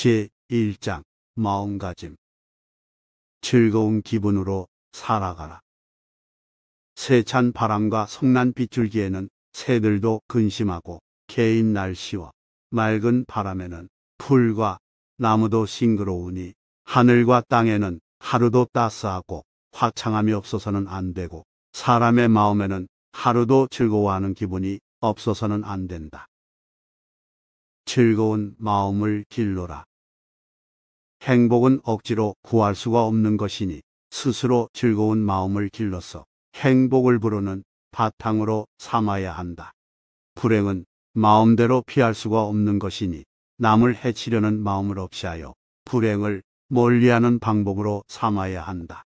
제1장 마음가짐. 즐거운 기분으로 살아가라. 세찬 바람과 성난 빗줄기에는 새들도 근심하고 개인 날씨와 맑은 바람에는 풀과 나무도 싱그러우니 하늘과 땅에는 하루도 따스하고 화창함이 없어서는 안 되고 사람의 마음에는 하루도 즐거워하는 기분이 없어서는 안 된다. 즐거운 마음을 길러라. 행복은 억지로 구할 수가 없는 것이니 스스로 즐거운 마음을 길러서 행복을 부르는 바탕으로 삼아야 한다. 불행은 마음대로 피할 수가 없는 것이니 남을 해치려는 마음을 없이하여 불행을 멀리하는 방법으로 삼아야 한다.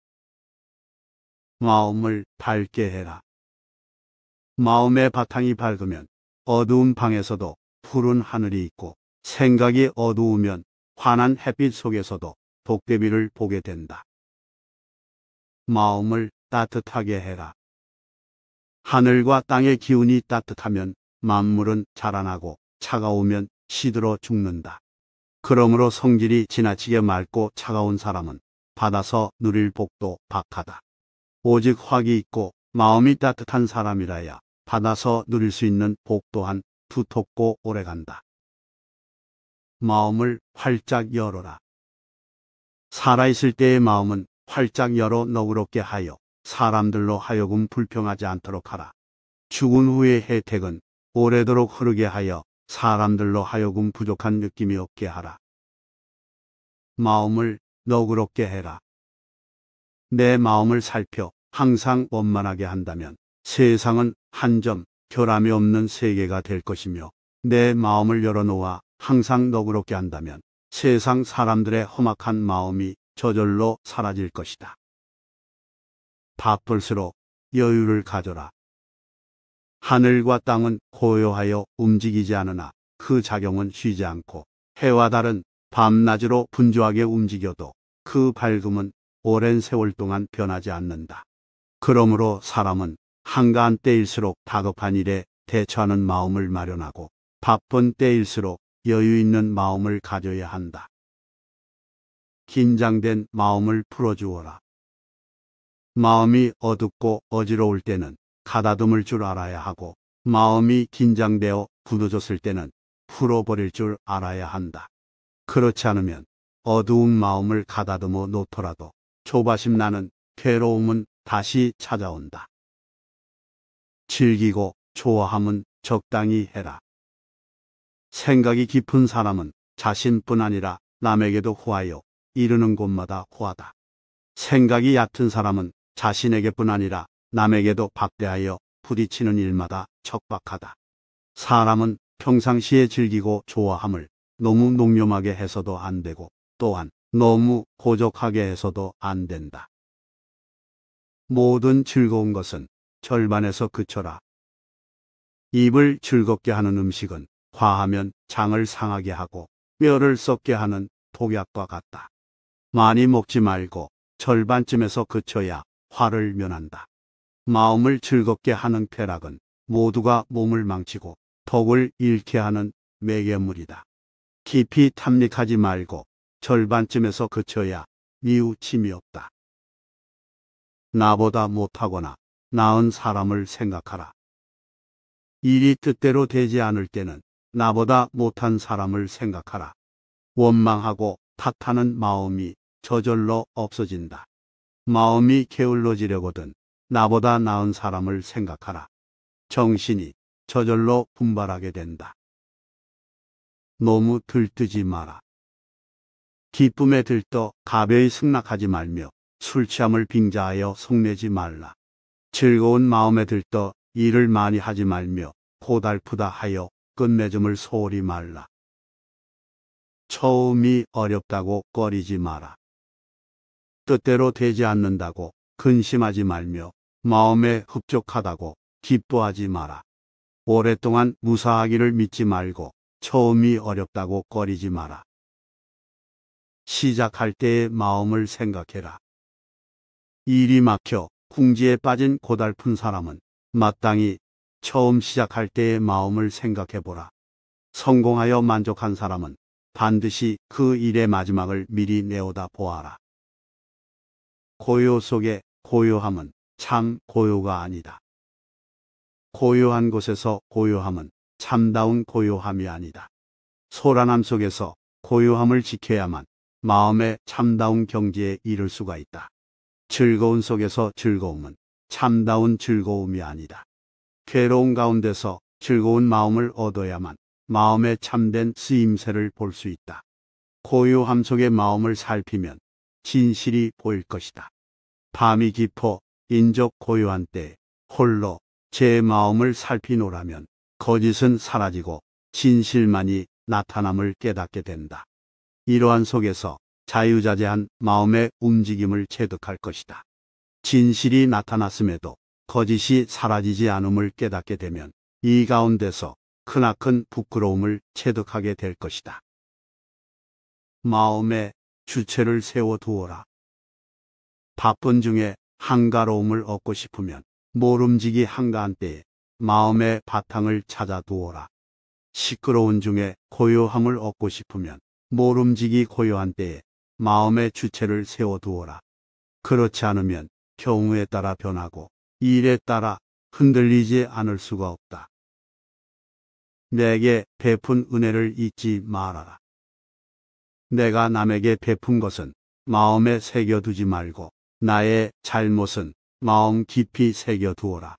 마음을 밝게 해라. 마음의 바탕이 밝으면 어두운 방에서도 푸른 하늘이 있고 생각이 어두우면 환한 햇빛 속에서도 도깨비를 보게 된다. 마음을 따뜻하게 해라. 하늘과 땅의 기운이 따뜻하면 만물은 자라나고 차가우면 시들어 죽는다. 그러므로 성질이 지나치게 맑고 차가운 사람은 받아서 누릴 복도 박하다. 오직 확이 있고 마음이 따뜻한 사람이라야 받아서 누릴 수 있는 복 또한 두텁고 오래간다. 마음을 활짝 열어라. 살아있을 때의 마음은 활짝 열어 너그럽게 하여 사람들로 하여금 불평하지 않도록 하라. 죽은 후의 혜택은 오래도록 흐르게 하여 사람들로 하여금 부족한 느낌이 없게 하라. 마음을 너그럽게 해라. 내 마음을 살펴 항상 원만하게 한다면 세상은 한 점 결함이 없는 세계가 될 것이며 내 마음을 열어놓아 항상 너그럽게 한다면 세상 사람들의 험악한 마음이 저절로 사라질 것이다. 바쁠수록 여유를 가져라. 하늘과 땅은 고요하여 움직이지 않으나 그 작용은 쉬지 않고 해와 달은 밤낮으로 분주하게 움직여도 그 밝음은 오랜 세월 동안 변하지 않는다. 그러므로 사람은 한가한 때일수록 다급한 일에 대처하는 마음을 마련하고 바쁜 때일수록 여유 있는 마음을 가져야 한다. 긴장된 마음을 풀어주어라. 마음이 어둡고 어지러울 때는 가다듬을 줄 알아야 하고 마음이 긴장되어 굳어졌을 때는 풀어버릴 줄 알아야 한다. 그렇지 않으면 어두운 마음을 가다듬어 놓더라도 조바심 나는 괴로움은 다시 찾아온다. 즐기고 좋아함은 적당히 해라. 생각이 깊은 사람은 자신뿐 아니라 남에게도 후하여 이르는 곳마다 후하다. 생각이 얕은 사람은 자신에게뿐 아니라 남에게도 박대하여 부딪히는 일마다 척박하다. 사람은 평상시에 즐기고 좋아함을 너무 농염하게 해서도 안 되고 또한 너무 고적하게 해서도 안 된다. 모든 즐거운 것은 절반에서 그쳐라. 입을 즐겁게 하는 음식은 과하면 장을 상하게 하고 뼈를 썩게 하는 독약과 같다. 많이 먹지 말고 절반쯤에서 그쳐야 화를 면한다. 마음을 즐겁게 하는 쾌락은 모두가 몸을 망치고 덕을 잃게 하는 매개물이다. 깊이 탐닉하지 말고 절반쯤에서 그쳐야 뉘우침이 없다. 나보다 못하거나 나은 사람을 생각하라. 일이 뜻대로 되지 않을 때는 나보다 못한 사람을 생각하라. 원망하고 탓하는 마음이 저절로 없어진다. 마음이 게을러지려거든 나보다 나은 사람을 생각하라. 정신이 저절로 분발하게 된다. 너무 들뜨지 마라. 기쁨에 들떠 가벼이 승낙하지 말며 술 취함을 빙자하여 속내지 말라. 즐거운 마음에 들떠 일을 많이 하지 말며 고달프다 하여 끝맺음을 소홀히 말라. 처음이 어렵다고 꺼리지 마라. 뜻대로 되지 않는다고 근심하지 말며 마음에 흡족하다고 기뻐하지 마라. 오랫동안 무사하기를 믿지 말고 처음이 어렵다고 꺼리지 마라. 시작할 때의 마음을 생각해라. 일이 막혀 궁지에 빠진 고달픈 사람은 마땅히 처음 시작할 때의 마음을 생각해보라. 성공하여 만족한 사람은 반드시 그 일의 마지막을 미리 내오다 보아라. 고요 속의 고요함은 참 고요가 아니다. 고요한 곳에서 고요함은 참다운 고요함이 아니다. 소란함 속에서 고요함을 지켜야만 마음의 참다운 경지에 이를 수가 있다. 즐거운 속에서 즐거움은 참다운 즐거움이 아니다. 괴로운 가운데서 즐거운 마음을 얻어야만 마음의 참된 쓰임새를 볼 수 있다. 고요함 속의 마음을 살피면 진실이 보일 것이다. 밤이 깊어 인적 고요한 때에 홀로 제 마음을 살피노라면 거짓은 사라지고 진실만이 나타남을 깨닫게 된다. 이러한 속에서 자유자재한 마음의 움직임을 체득할 것이다. 진실이 나타났음에도 거짓이 사라지지 않음을 깨닫게 되면 이 가운데서 크나큰 부끄러움을 체득하게 될 것이다. 마음에 주체를 세워두어라. 바쁜 중에 한가로움을 얻고 싶으면 모름지기 한가한 때에 마음의 바탕을 찾아두어라. 시끄러운 중에 고요함을 얻고 싶으면 모름지기 고요한 때에 마음의 주체를 세워두어라. 그렇지 않으면 경우에 따라 변하고 일에 따라 흔들리지 않을 수가 없다. 내게 베푼 은혜를 잊지 말아라. 내가 남에게 베푼 것은 마음에 새겨두지 말고 나의 잘못은 마음 깊이 새겨두어라.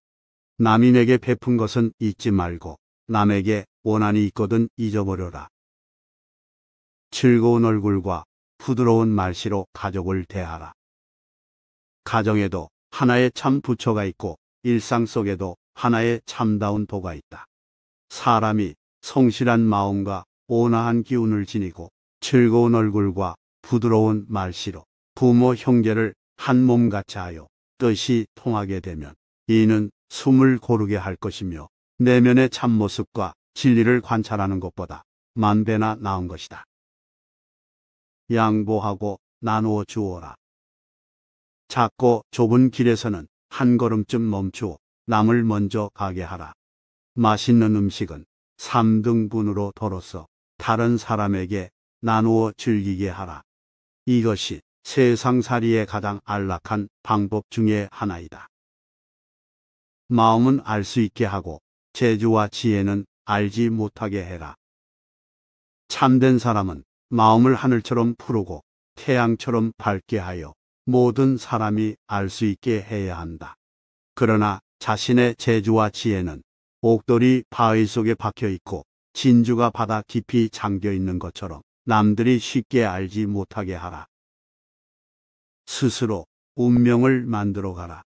남이 내게 베푼 것은 잊지 말고 남에게 원한이 있거든 잊어버려라. 즐거운 얼굴과 부드러운 말씨로 가족을 대하라. 가정에도 하나의 참 부처가 있고 일상 속에도 하나의 참다운 도가 있다. 사람이 성실한 마음과 온화한 기운을 지니고 즐거운 얼굴과 부드러운 말씨로 부모 형제를 한 몸같이 하여 뜻이 통하게 되면 이는 숨을 고르게 할 것이며 내면의 참모습과 진리를 관찰하는 것보다 만배나 나은 것이다. 양보하고 나누어 주어라. 작고 좁은 길에서는 한 걸음쯤 멈추어 남을 먼저 가게 하라. 맛있는 음식은 3등분으로 덜어서 다른 사람에게 나누어 즐기게 하라. 이것이 세상살이의 가장 안락한 방법 중에 하나이다. 마음은 알 수 있게 하고 재주와 지혜는 알지 못하게 해라. 참된 사람은 마음을 하늘처럼 푸르고 태양처럼 밝게 하여 모든 사람이 알 수 있게 해야 한다. 그러나 자신의 재주와 지혜는 옥돌이 바위 속에 박혀 있고 진주가 바다 깊이 잠겨 있는 것처럼 남들이 쉽게 알지 못하게 하라. 스스로 운명을 만들어 가라.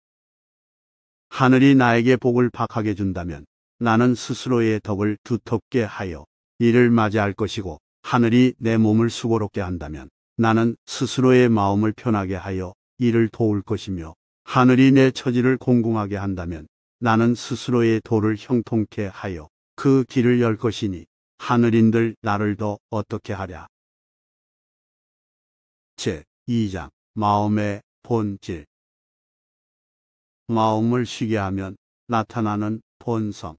하늘이 나에게 복을 박하게 준다면 나는 스스로의 덕을 두텁게 하여 이를 맞이할 것이고 하늘이 내 몸을 수고롭게 한다면 나는 스스로의 마음을 편하게 하여 이를 도울 것이며 하늘이 내 처지를 공공하게 한다면 나는 스스로의 도를 형통케 하여 그 길을 열 것이니 하늘인들 나를 더 어떻게 하랴. 제2장 마음의 본질. 마음을 쉬게 하면 나타나는 본성.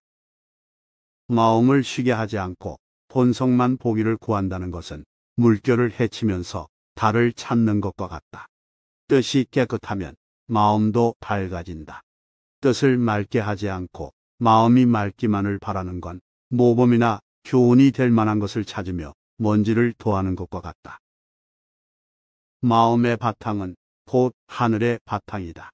마음을 쉬게 하지 않고 본성만 보기를 구한다는 것은 물결을 헤치면서 달을 찾는 것과 같다. 뜻이 깨끗하면 마음도 밝아진다. 뜻을 맑게 하지 않고 마음이 맑기만을 바라는 건 모범이나 교훈이 될 만한 것을 찾으며 먼지를 토하는 것과 같다. 마음의 바탕은 곧 하늘의 바탕이다.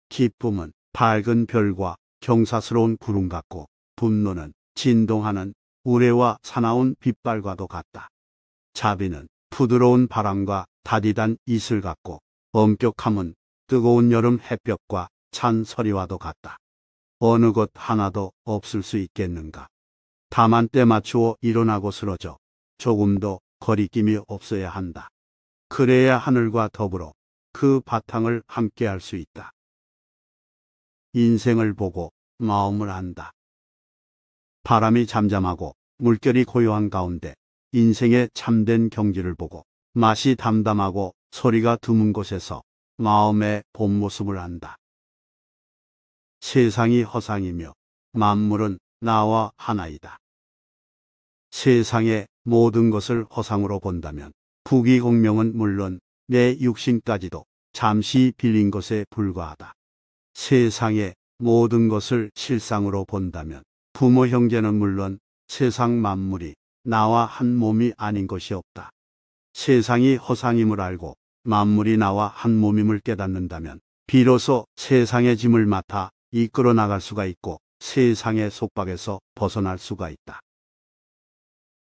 기쁨은 밝은 별과 경사스러운 구름 같고 분노는 진동하는 우레와 사나운 빛발과도 같다. 자비는 부드러운 바람과 다디단 이슬 같고 엄격함은 뜨거운 여름 햇볕과 찬 서리와도 같다. 어느 것 하나도 없을 수 있겠는가. 다만 때 맞추어 일어나고 쓰러져 조금도 거리낌이 없어야 한다. 그래야 하늘과 더불어 그 바탕을 함께할 수 있다. 인생을 보고 마음을 안다. 바람이 잠잠하고 물결이 고요한 가운데 인생의 참된 경지를 보고 맛이 담담하고 소리가 드문 곳에서 마음의 본 모습을 안다. 세상이 허상이며 만물은 나와 하나이다. 세상에 모든 것을 허상으로 본다면 부귀공명은 물론 내 육신까지도 잠시 빌린 것에 불과하다. 세상의 모든 것을 실상으로 본다면 부모 형제는 물론 세상 만물이 나와 한 몸이 아닌 것이 없다. 세상이 허상임을 알고 만물이 나와 한 몸임을 깨닫는다면 비로소 세상의 짐을 맡아 이끌어 나갈 수가 있고 세상의 속박에서 벗어날 수가 있다.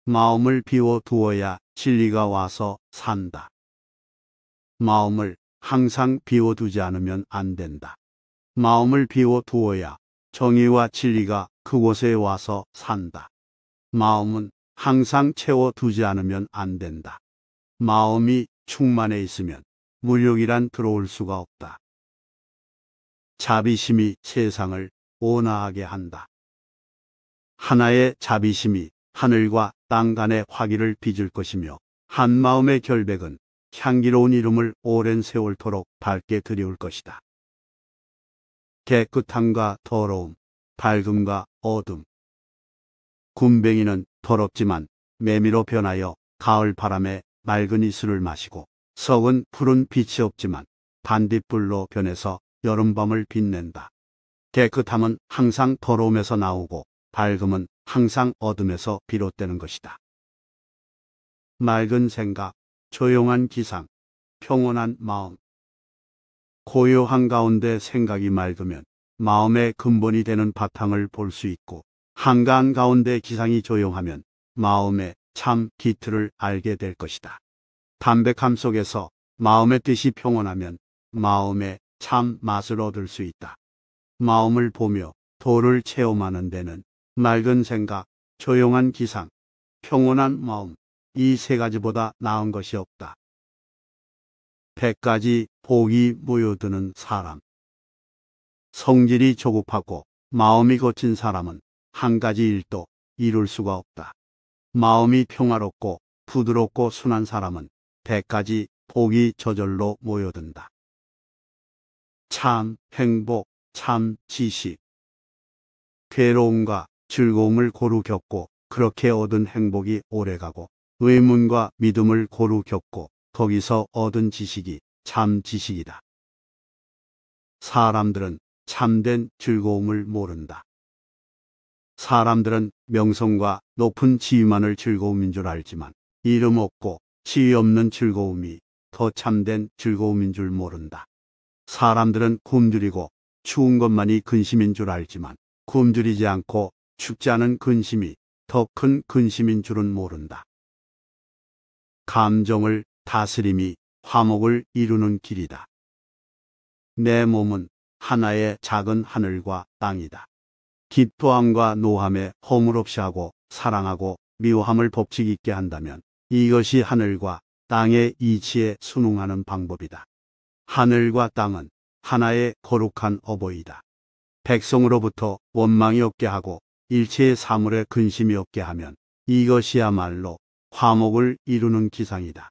마음을 비워 두어야 진리가 와서 산다. 마음을 항상 비워두지 않으면 안 된다. 마음을 비워 두어야 정의와 진리가 그곳에 와서 산다. 마음은 항상 채워두지 않으면 안 된다. 마음이 충만해 있으면 무력이란 들어올 수가 없다. 자비심이 세상을 온화하게 한다. 하나의 자비심이 하늘과 땅 간의 화기를 빚을 것이며 한 마음의 결백은 향기로운 이름을 오랜 세월토록 밝게 드리울 것이다. 깨끗함과 더러움, 밝음과 어둠. 굼벵이는 더럽지만 매미로 변하여 가을 바람에 맑은 이슬을 마시고 석은 푸른 빛이 없지만 반딧불로 변해서 여름밤을 빛낸다. 깨끗함은 항상 더러움에서 나오고 밝음은 항상 어둠에서 비롯되는 것이다. 맑은 생각, 조용한 기상, 평온한 마음. 고요한 가운데 생각이 맑으면 마음의 근본이 되는 바탕을 볼 수 있고 한가한 가운데 기상이 조용하면 마음의 참 기틀을 알게 될 것이다. 담백함 속에서 마음의 뜻이 평온하면 마음의 참 맛을 얻을 수 있다. 마음을 보며 도를 체험하는 데는 맑은 생각, 조용한 기상, 평온한 마음, 이 세 가지보다 나은 것이 없다. 100가지 복이 모여드는 사람. 성질이 조급하고 마음이 거친 사람은 한 가지 일도 이룰 수가 없다. 마음이 평화롭고 부드럽고 순한 사람은 100가지 복이 저절로 모여든다. 참 행복, 참 지식. 괴로움과 즐거움을 고루 겪고 그렇게 얻은 행복이 오래가고 의문과 믿음을 고루 겪고 거기서 얻은 지식이 참 지식이다. 사람들은 참된 즐거움을 모른다. 사람들은 명성과 높은 지위만을 즐거움인 줄 알지만 이름 없고 지위 없는 즐거움이 더 참된 즐거움인 줄 모른다. 사람들은 굶주리고 추운 것만이 근심인 줄 알지만 굶주리지 않고 춥지 않은 근심이 더 큰 근심인 줄은 모른다. 감정을 다스림이 화목을 이루는 길이다. 내 몸은 하나의 작은 하늘과 땅이다. 기뻐함과 노함에 허물 없이 하고 사랑하고 미워함을 법칙 있게 한다면 이것이 하늘과 땅의 이치에 순응하는 방법이다. 하늘과 땅은 하나의 거룩한 어버이다. 백성으로부터 원망이 없게 하고 일체의 사물에 근심이 없게 하면 이것이야말로 화목을 이루는 기상이다.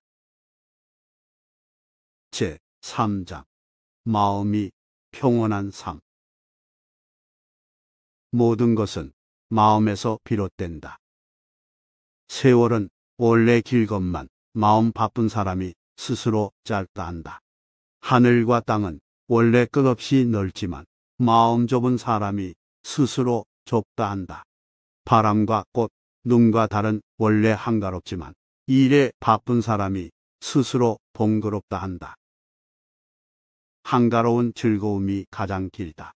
제3장 마음이 평온한 삶. 모든 것은 마음에서 비롯된다. 세월은 원래 길건만 마음 바쁜 사람이 스스로 짧다 한다. 하늘과 땅은 원래 끝없이 넓지만 마음 좁은 사람이 스스로 좁다 한다. 바람과 꽃, 눈과 달은 원래 한가롭지만 일에 바쁜 사람이 스스로 번거롭다 한다. 한가로운 즐거움이 가장 길다.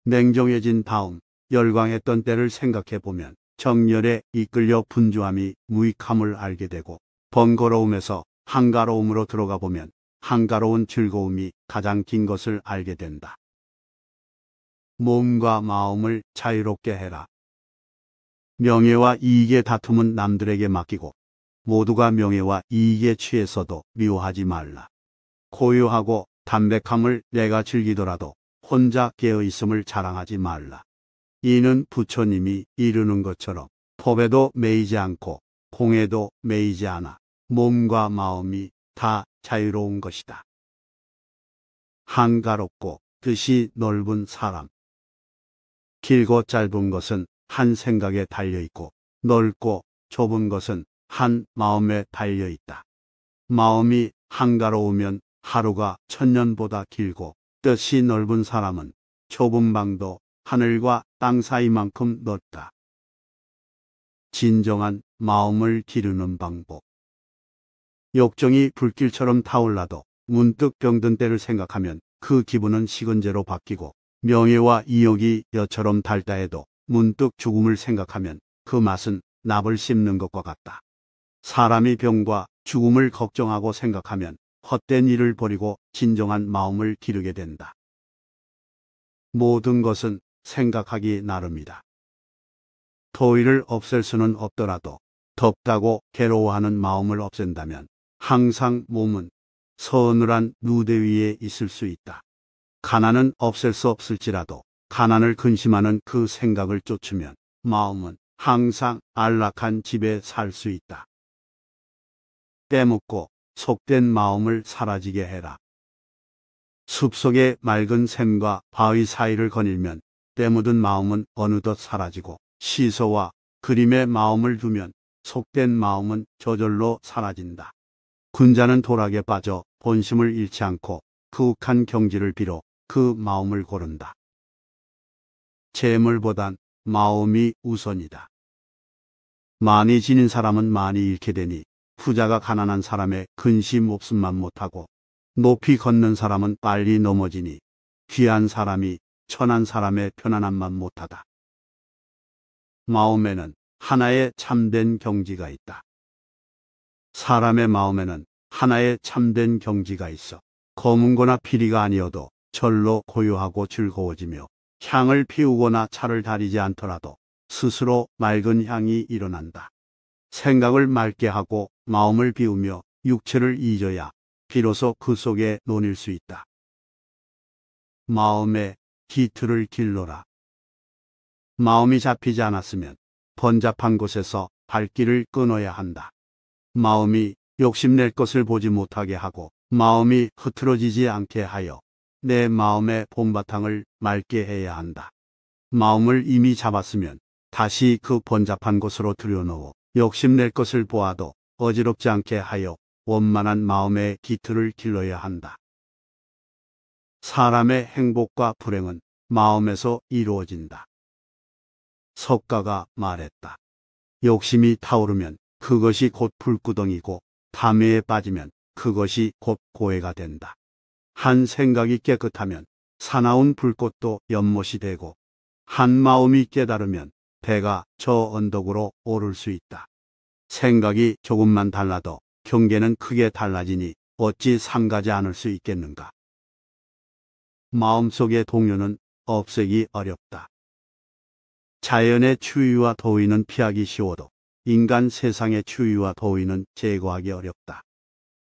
냉정해진 다음 열광했던 때를 생각해 보면 정열에 이끌려 분주함이 무익함을 알게 되고 번거로움에서 한가로움으로 들어가 보면 한가로운 즐거움이 가장 긴 것을 알게 된다. 몸과 마음을 자유롭게 해라. 명예와 이익의 다툼은 남들에게 맡기고 모두가 명예와 이익에 취해서도 미워하지 말라. 고요하고 담백함을 내가 즐기더라도 혼자 깨어있음을 자랑하지 말라. 이는 부처님이 이르는 것처럼 법에도 매이지 않고 공에도 매이지 않아 몸과 마음이 다 자유로운 것이다. 한가롭고 뜻이 넓은 사람. 길고 짧은 것은 한 생각에 달려있고 넓고 좁은 것은 한 마음에 달려 있다. 마음이 한가로우면 하루가 천년보다 길고 뜻이 넓은 사람은 좁은 방도 하늘과 땅 사이만큼 넓다. 진정한 마음을 기르는 방법. 욕정이 불길처럼 타올라도 문득 병든 때를 생각하면 그 기분은 식은재로 바뀌고, 명예와 이욕이 엿처럼 달다 해도 문득 죽음을 생각하면 그 맛은 납을 씹는 것과 같다. 사람이 병과 죽음을 걱정하고 생각하면 헛된 일을 버리고 진정한 마음을 기르게 된다. 모든 것은 생각하기 나름이다. 더위를 없앨 수는 없더라도 덥다고 괴로워하는 마음을 없앤다면 항상 몸은 서늘한 누대 위에 있을 수 있다. 가난은 없앨 수 없을지라도 가난을 근심하는 그 생각을 쫓으면 마음은 항상 안락한 집에 살 수 있다. 때묻고 속된 마음을 사라지게 해라. 숲속의 맑은 샘과 바위 사이를 거닐면 때묻은 마음은 어느덧 사라지고, 시소와 그림에 마음을 두면 속된 마음은 저절로 사라진다. 군자는 도락에 빠져 본심을 잃지 않고 그욱한 경지를 빌어 그 마음을 고른다. 재물보단 마음이 우선이다. 많이 지닌 사람은 많이 잃게 되니 부자가 가난한 사람의 근심 없음만 못하고, 높이 걷는 사람은 빨리 넘어지니 귀한 사람이 천한 사람의 편안함만 못하다. 마음에는 하나의 참된 경지가 있다. 사람의 마음에는 하나의 참된 경지가 있어 검은거나 피리가 아니어도 절로 고요하고 즐거워지며, 향을 피우거나 차를 다리지 않더라도 스스로 맑은 향이 일어난다. 생각을 맑게 하고 마음을 비우며 육체를 잊어야 비로소 그 속에 논일 수 있다. 마음의 기틀을 길러라. 마음이 잡히지 않았으면 번잡한 곳에서 발길을 끊어야 한다. 마음이 욕심낼 것을 보지 못하게 하고 마음이 흐트러지지 않게 하여 내 마음의 봄바탕을 맑게 해야 한다. 마음을 이미 잡았으면 다시 그 번잡한 곳으로 들여놓어 욕심낼 것을 보아도 어지럽지 않게 하여 원만한 마음의 기틀을 길러야 한다. 사람의 행복과 불행은 마음에서 이루어진다. 석가가 말했다. 욕심이 타오르면 그것이 곧 불구덩이고, 담회에 빠지면 그것이 곧 고해가 된다. 한 생각이 깨끗하면 사나운 불꽃도 연못이 되고, 한 마음이 깨달으면 배가 저 언덕으로 오를 수 있다. 생각이 조금만 달라도 경계는 크게 달라지니 어찌 삼가지 않을 수 있겠는가. 마음속의 동요는 없애기 어렵다. 자연의 추위와 더위는 피하기 쉬워도 인간 세상의 추위와 더위는 제거하기 어렵다.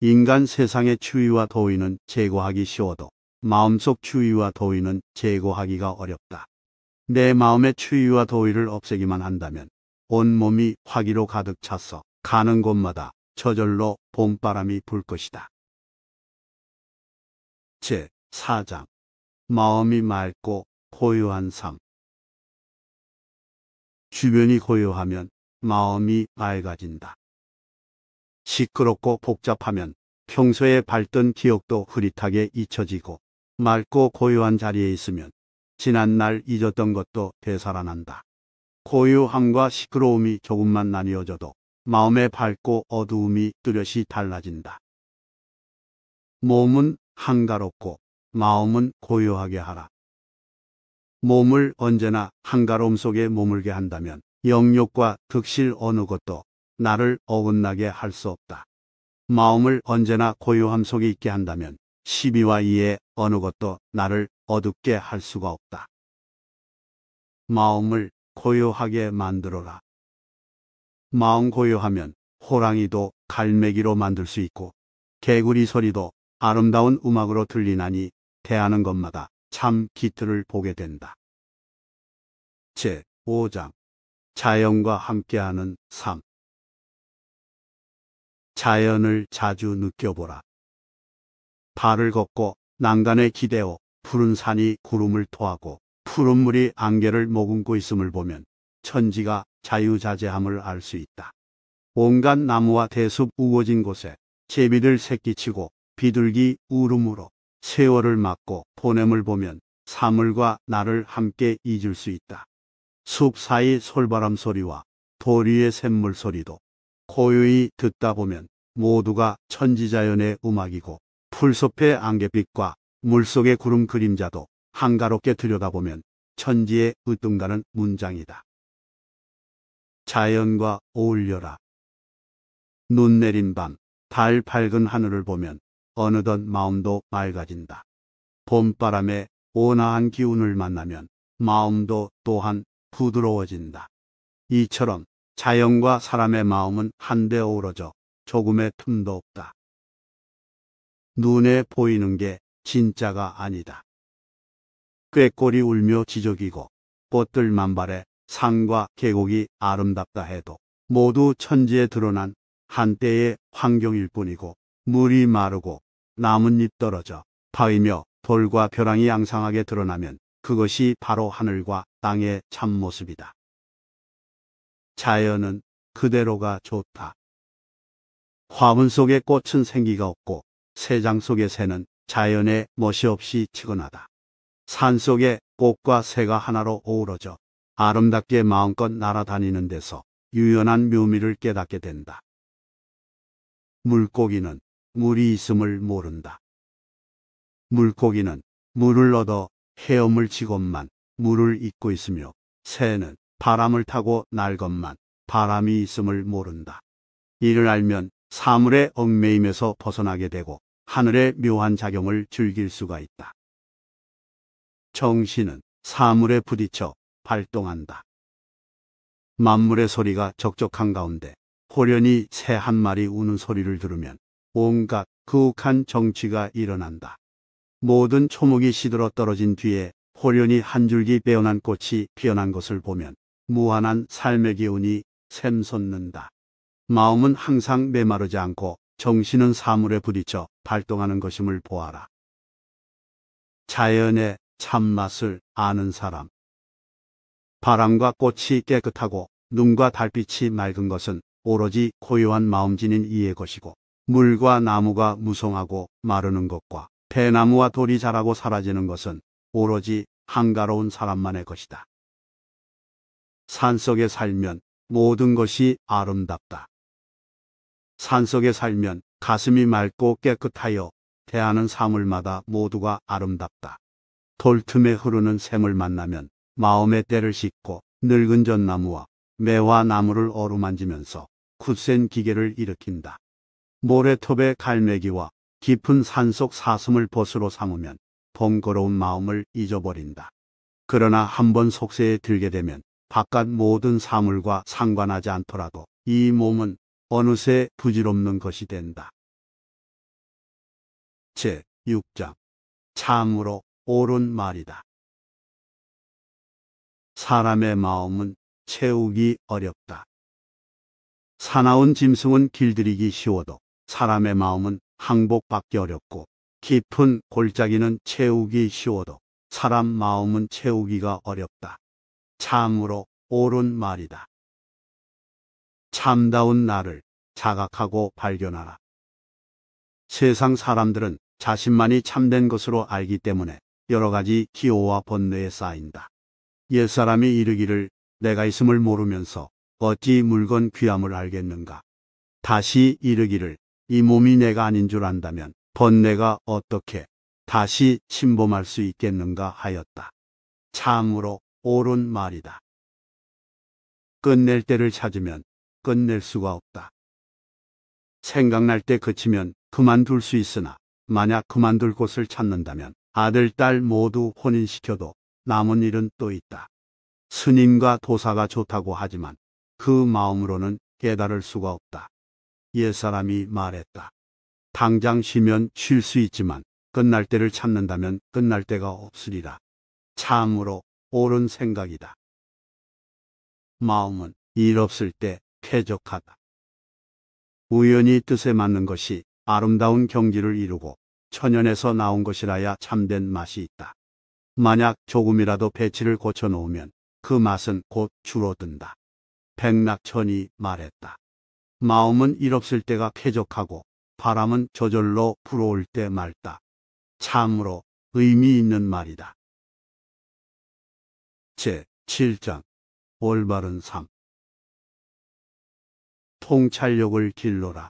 인간 세상의 추위와 더위는 제거하기 쉬워도 마음속 추위와 더위는 제거하기가 어렵다. 내 마음의 추위와 더위를 없애기만 한다면 온몸이 화기로 가득 찼어 가는 곳마다 저절로 봄바람이 불 것이다. 제4장 마음이 맑고 고요한 삶. 주변이 고요하면 마음이 맑아진다. 시끄럽고 복잡하면 평소에 밝던 기억도 흐릿하게 잊혀지고, 맑고 고요한 자리에 있으면 지난날 잊었던 것도 되살아난다. 고요함과 시끄러움이 조금만 나뉘어져도 마음의 밝고 어두움이 뚜렷이 달라진다. 몸은 한가롭고 마음은 고요하게 하라. 몸을 언제나 한가로움 속에 머물게 한다면 영욕과 득실 어느 것도 나를 어긋나게 할 수 없다. 마음을 언제나 고요함 속에 있게 한다면 시비와 이해 어느 것도 나를 어둡게 할 수가 없다. 마음을 고요하게 만들어라. 마음 고요하면 호랑이도 갈매기로 만들 수 있고, 개구리 소리도 아름다운 음악으로 들리나니 대하는 것마다 참 기틀을 보게 된다. 제5장 자연과 함께하는 삶. 자연을 자주 느껴보라. 발을 걷고 난간에 기대어 푸른 산이 구름을 토하고 푸른 물이 안개를 머금고 있음을 보면 천지가 자유자재함을 알 수 있다. 온갖 나무와 대숲 우거진 곳에 제비들 새끼치고 비둘기 울음으로 세월을 맞고 보냄을 보면 사물과 나를 함께 잊을 수 있다. 숲 사이 솔바람 소리와 돌 위의 샘물 소리도 고요히 듣다 보면 모두가 천지자연의 음악이고 풀숲의 안갯빛과 물속의 구름 그림자도 한가롭게 들여다보면 천지의 으뜸가는 문장이다. 자연과 어울려라. 눈 내린 밤, 달 밝은 하늘을 보면 어느덧 마음도 맑아진다. 봄바람에 온화한 기운을 만나면 마음도 또한 부드러워진다. 이처럼 자연과 사람의 마음은 한데 어우러져 조금의 틈도 없다. 눈에 보이는 게 진짜가 아니다. 꾀꼬리 울며 지저귀고 꽃들 만발해 산과 계곡이 아름답다 해도 모두 천지에 드러난 한때의 환경일 뿐이고 물이 마르고 나뭇잎 떨어져 바위며 돌과 벼랑이 양상하게 드러나면 그것이 바로 하늘과 땅의 참모습이다. 자연은 그대로가 좋다. 화분 속의 꽃은 생기가 없고 새장 속의 새는 자연의 멋이 없이 측은하다. 산 속의 꽃과 새가 하나로 어우러져 아름답게 마음껏 날아다니는 데서 유연한 묘미를 깨닫게 된다. 물고기는 물이 있음을 모른다. 물고기는 물을 얻어 헤엄을 치곤만 물을 잊고 있으며 새는 바람을 타고 날 것만 바람이 있음을 모른다. 이를 알면 사물의 얽매임에서 벗어나게 되고 하늘의 묘한 작용을 즐길 수가 있다. 정신은 사물에 부딪혀 발동한다. 만물의 소리가 적적한 가운데 호련히 새 한 마리 우는 소리를 들으면 온갖 그윽한 정취가 일어난다. 모든 초목이 시들어 떨어진 뒤에 호련히 한 줄기 빼어난 꽃이 피어난 것을 보면 무한한 삶의 기운이 샘솟는다. 마음은 항상 메마르지 않고 정신은 사물에 부딪혀 발동하는 것임을 보아라. 자연의 참맛을 아는 사람. 바람과 꽃이 깨끗하고 눈과 달빛이 맑은 것은 오로지 고요한 마음지닌 이의 것이고 물과 나무가 무성하고 마르는 것과 배나무와 돌이 자라고 사라지는 것은 오로지 한가로운 사람만의 것이다. 산속에 살면 모든 것이 아름답다. 산속에 살면 가슴이 맑고 깨끗하여 대하는 사물마다 모두가 아름답다. 돌틈에 흐르는 샘을 만나면 마음의 때를 씻고 늙은 전나무와 매화 나무를 어루만지면서 굳센 기계를 일으킨다. 모래톱의 갈매기와 깊은 산속 사슴을 벗으로 삼으면 번거로운 마음을 잊어버린다. 그러나 한번 속세에 들게 되면 바깥 모든 사물과 상관하지 않더라도 이 몸은 어느새 부질없는 것이 된다. 제6장 참으로 옳은 말이다. 사람의 마음은 채우기 어렵다. 사나운 짐승은 길들이기 쉬워도 사람의 마음은 항복받기 어렵고 깊은 골짜기는 채우기 쉬워도 사람 마음은 채우기가 어렵다. 참으로 옳은 말이다. 참다운 나를 자각하고 발견하라. 세상 사람들은 자신만이 참된 것으로 알기 때문에 여러 가지 기호와 번뇌에 쌓인다. 옛사람이 이르기를 내가 있음을 모르면서 어찌 물건 귀함을 알겠는가. 다시 이르기를 이 몸이 내가 아닌 줄 안다면 번뇌가 어떻게 다시 침범할 수 있겠는가 하였다. 참으로 옳은 말이다. 끝낼 때를 찾으면 끝낼 수가 없다. 생각날 때 그치면 그만둘 수 있으나 만약 그만둘 곳을 찾는다면 아들, 딸 모두 혼인시켜도 남은 일은 또 있다. 스님과 도사가 좋다고 하지만 그 마음으로는 깨달을 수가 없다. 옛사람이 말했다. 당장 쉬면 쉴 수 있지만 끝날 때를 찾는다면 끝날 때가 없으리라. 참으로 옳은 생각이다. 마음은 일 없을 때 쾌적하다. 우연히 뜻에 맞는 것이 아름다운 경지를 이루고 천연에서 나온 것이라야 참된 맛이 있다. 만약 조금이라도 배치를 고쳐 놓으면 그 맛은 곧 줄어든다. 백낙천이 말했다. 마음은 일없을 때가 쾌적하고 바람은 저절로 불어올 때 맑다. 참으로 의미 있는 말이다. 제7장 올바른 삶. 통찰력을 길러라.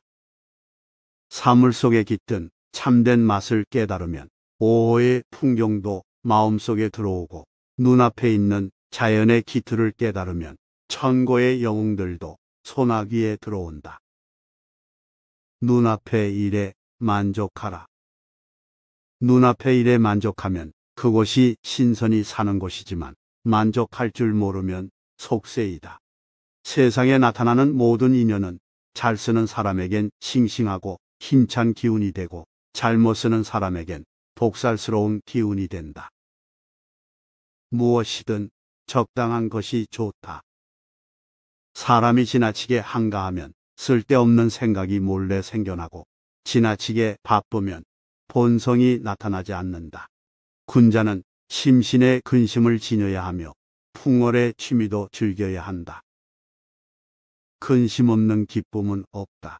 사물 속에 깃든 참된 맛을 깨달으면 오호의 풍경도 마음속에 들어오고 눈앞에 있는 자연의 기틀을 깨달으면 천고의 영웅들도 소나기에 들어온다. 눈앞의 일에 만족하라. 눈앞의 일에 만족하면 그곳이 신선히 사는 곳이지만 만족할 줄 모르면 속세이다. 세상에 나타나는 모든 인연은 잘 쓰는 사람에겐 싱싱하고 힘찬 기운이 되고 잘못 쓰는 사람에겐 독살스러운 기운이 된다. 무엇이든 적당한 것이 좋다. 사람이 지나치게 한가하면 쓸데없는 생각이 몰래 생겨나고 지나치게 바쁘면 본성이 나타나지 않는다. 군자는 심신의 근심을 지녀야 하며 풍월의 취미도 즐겨야 한다. 근심 없는 기쁨은 없다.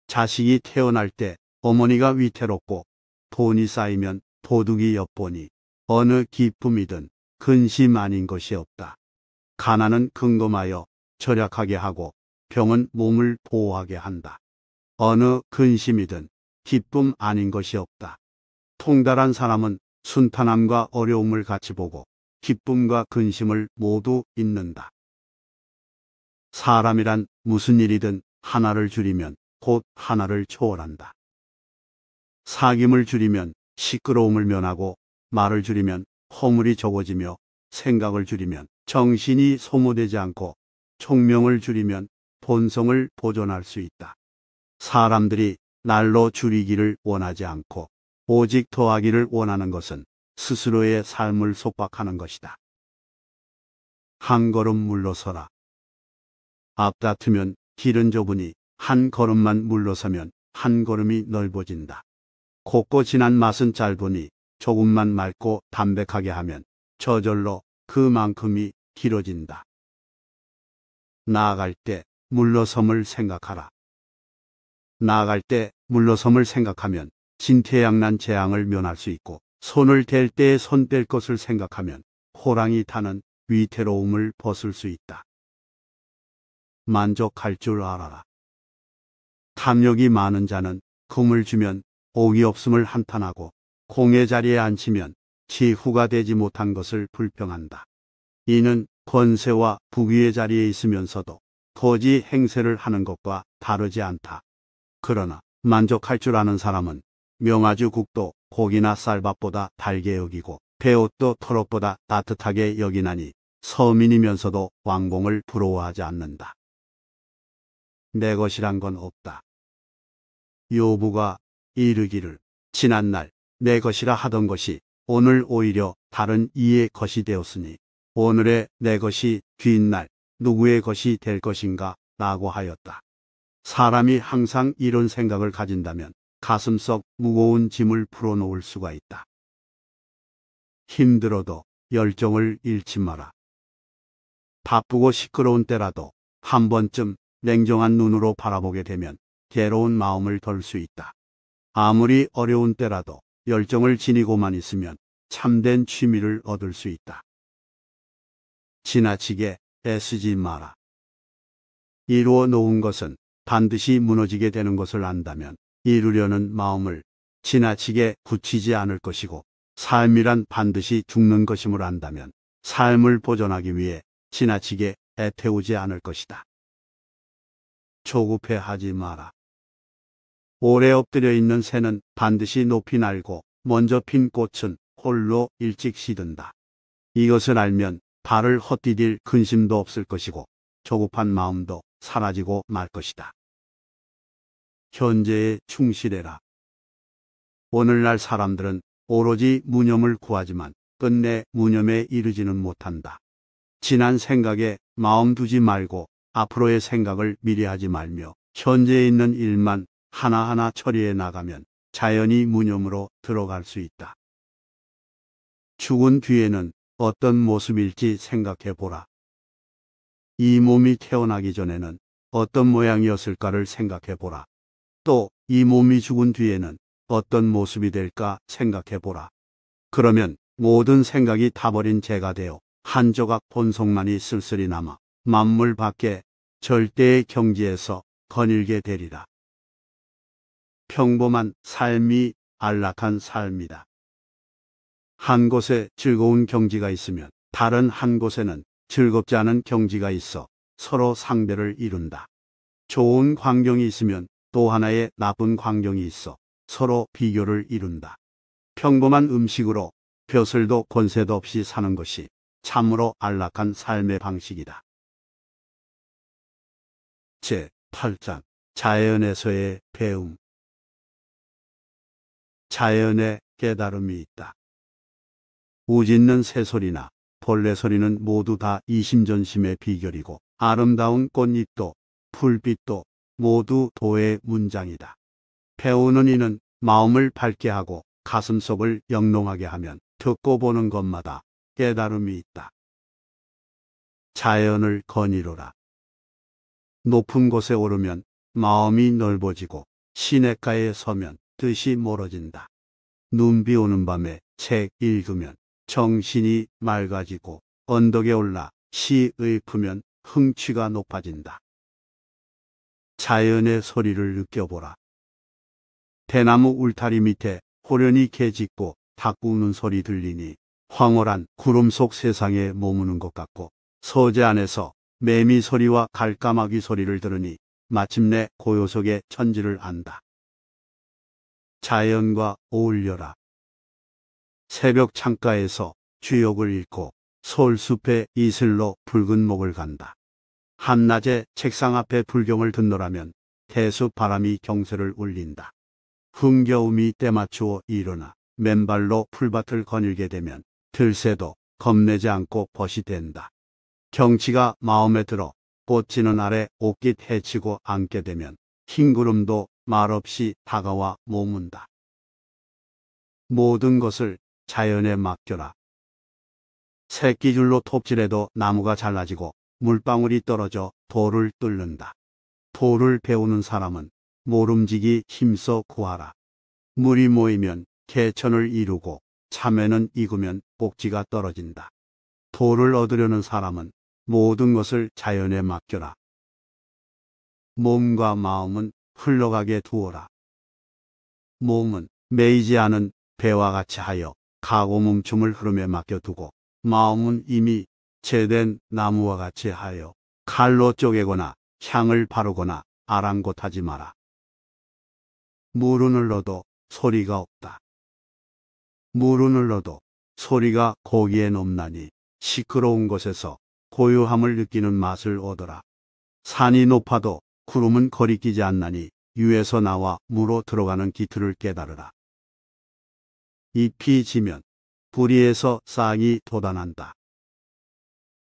자식이 태어날 때 어머니가 위태롭고 돈이 쌓이면 도둑이 엿보니 어느 기쁨이든 근심 아닌 것이 없다. 가난은 근검하여 절약하게 하고 병은 몸을 보호하게 한다. 어느 근심이든 기쁨 아닌 것이 없다. 통달한 사람은 순탄함과 어려움을 같이 보고 기쁨과 근심을 모두 잊는다. 사람이란 무슨 일이든 하나를 줄이면 곧 하나를 초월한다. 사귐을 줄이면 시끄러움을 면하고 말을 줄이면 허물이 적어지며 생각을 줄이면 정신이 소모되지 않고 총명을 줄이면 본성을 보존할 수 있다. 사람들이 날로 줄이기를 원하지 않고 오직 더하기를 원하는 것은 스스로의 삶을 속박하는 것이다. 한 걸음 물러서라. 앞다투면 길은 좁으니 한 걸음만 물러서면 한 걸음이 넓어진다. 곱고 진한 맛은 짧으니 조금만 맑고 담백하게 하면 저절로 그만큼이 길어진다. 나아갈 때 물러섬을 생각하라. 나아갈 때 물러섬을 생각하면 진퇴양난 재앙을 면할 수 있고 손을 댈 때에 손 뗄 것을 생각하면 호랑이 타는 위태로움을 벗을 수 있다. 만족할 줄 알아라. 탐욕이 많은 자는 금을 주면 옥이 없음을 한탄하고 공의 자리에 앉히면 지후가 되지 못한 것을 불평한다. 이는 권세와 부귀의 자리에 있으면서도 거지 행세를 하는 것과 다르지 않다. 그러나 만족할 줄 아는 사람은 명아주 국도 고기나 쌀밥보다 달게 여기고 배옷도 털옷보다 따뜻하게 여기나니 서민이면서도 왕공을 부러워하지 않는다. 내 것이란 건 없다. 요부가 이르기를 지난날 내 것이라 하던 것이 오늘 오히려 다른 이의 것이 되었으니 오늘의 내 것이 뒷날 누구의 것이 될 것인가 라고 하였다. 사람이 항상 이런 생각을 가진다면 가슴속 무거운 짐을 풀어놓을 수가 있다. 힘들어도 열정을 잃지 마라. 바쁘고 시끄러운 때라도 한 번쯤 냉정한 눈으로 바라보게 되면 괴로운 마음을 덜 수 있다. 아무리 어려운 때라도 열정을 지니고만 있으면 참된 취미를 얻을 수 있다. 지나치게 애쓰지 마라. 이루어 놓은 것은 반드시 무너지게 되는 것을 안다면 이루려는 마음을 지나치게 굳히지 않을 것이고 삶이란 반드시 죽는 것임을 안다면 삶을 보존하기 위해 지나치게 애태우지 않을 것이다. 조급해하지 마라. 오래 엎드려 있는 새는 반드시 높이 날고 먼저 핀 꽃은 홀로 일찍 시든다. 이것을 알면 발을 헛디딜 근심도 없을 것이고 조급한 마음도 사라지고 말 것이다. 현재에 충실해라. 오늘날 사람들은 오로지 무념을 구하지만 끝내 무념에 이르지는 못한다. 지난 생각에 마음 두지 말고 앞으로의 생각을 미리 하지 말며 현재에 있는 일만 하나하나 처리해 나가면 자연히 무념으로 들어갈 수 있다. 죽은 뒤에는 어떤 모습일지 생각해 보라. 이 몸이 태어나기 전에는 어떤 모양이었을까를 생각해 보라. 또 이 몸이 죽은 뒤에는 어떤 모습이 될까 생각해 보라. 그러면 모든 생각이 타버린 재가 되어 한 조각 본성만이 쓸쓸히 남아 만물 밖에 절대의 경지에서 거닐게 되리라. 평범한 삶이 안락한 삶이다. 한 곳에 즐거운 경지가 있으면 다른 한 곳에는 즐겁지 않은 경지가 있어 서로 상대를 이룬다. 좋은 광경이 있으면 또 하나의 나쁜 광경이 있어 서로 비교를 이룬다. 평범한 음식으로 벼슬도 권세도 없이 사는 것이 참으로 안락한 삶의 방식이다. 제8장 자연에서의 배움. 자연에 깨달음이 있다. 우짖는 새소리나 벌레 소리는 모두 다 이심전심의 비결이고 아름다운 꽃잎도 풀빛도 모두 도의 문장이다. 배우는 이는 마음을 밝게 하고 가슴속을 영롱하게 하면 듣고 보는 것마다 깨달음이 있다. 자연을 거니로라. 높은 곳에 오르면 마음이 넓어지고 시냇가에 서면 뜻이 멀어진다. 눈비 오는 밤에 책 읽으면 정신이 맑아지고 언덕에 올라 시 읊으면 흥취가 높아진다. 자연의 소리를 느껴보라. 대나무 울타리 밑에 호련히 개 짖고 닭 우는 소리 들리니 황홀한 구름 속 세상에 머무는 것 같고 서재 안에서 매미 소리와 갈까마귀 소리를 들으니 마침내 고요 속의 천지를 안다. 자연과 어울려라. 새벽 창가에서 주역을 읽고 솔숲의 이슬로 붉은 목을 간다. 한낮에 책상 앞에 불경을 듣노라면 대숲 바람이 경세를 울린다. 흥겨움이 때맞추어 일어나 맨발로 풀밭을 거닐게 되면 들새도 겁내지 않고 벗이 된다. 경치가 마음에 들어 꽃지는 아래 옷깃 헤치고 앉게 되면 흰구름도 말없이 다가와 머문다. 모든 것을 자연에 맡겨라. 새끼줄로 톱질해도 나무가 잘라지고 물방울이 떨어져 돌을 뚫는다. 돌을 배우는 사람은 모름지기 힘써 구하라. 물이 모이면 개천을 이루고 참외는 익으면 꼭지가 떨어진다. 돌을 얻으려는 사람은 모든 것을 자연에 맡겨라. 몸과 마음은 흘러가게 두어라. 몸은 매이지 않은 배와 같이 하여 가고 멈춤을 흐름에 맡겨두고 마음은 이미 재된 나무와 같이 하여 칼로 쪼개거나 향을 바르거나 아랑곳하지 마라. 물은 흘러도 소리가 없다. 물은 흘러도 소리가 고기엔 없나니 시끄러운 곳에서 고요함을 느끼는 맛을 얻어라. 산이 높아도 구름은 거리끼지 않나니 유에서 나와 무로 들어가는 기틀을 깨달으라. 잎이 지면 뿌리에서 싹이 돋아난다.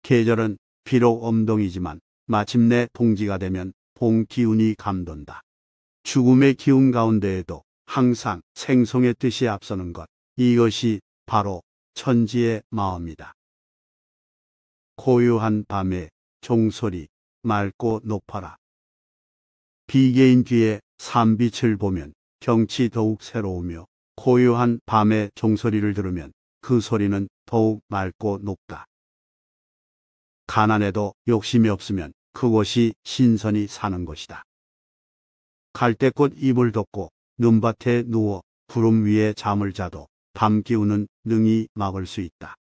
계절은 비록 엄동이지만 마침내 동지가 되면 봄 기운이 감돈다. 죽음의 기운 가운데에도 항상 생성의 뜻이 앞서는 것, 이것이 바로 천지의 마음이다. 고요한 밤에 종소리 맑고 높아라. 비개인 뒤에 산빛을 보면 경치 더욱 새로우며 고요한 밤에 종소리를 들으면 그 소리는 더욱 맑고 높다. 가난해도 욕심이 없으면 그곳이 신선히 사는 것이다. 갈대꽃 잎을 덮고 눈밭에 누워 구름 위에 잠을 자도 밤 기운은 능히 막을 수 있다.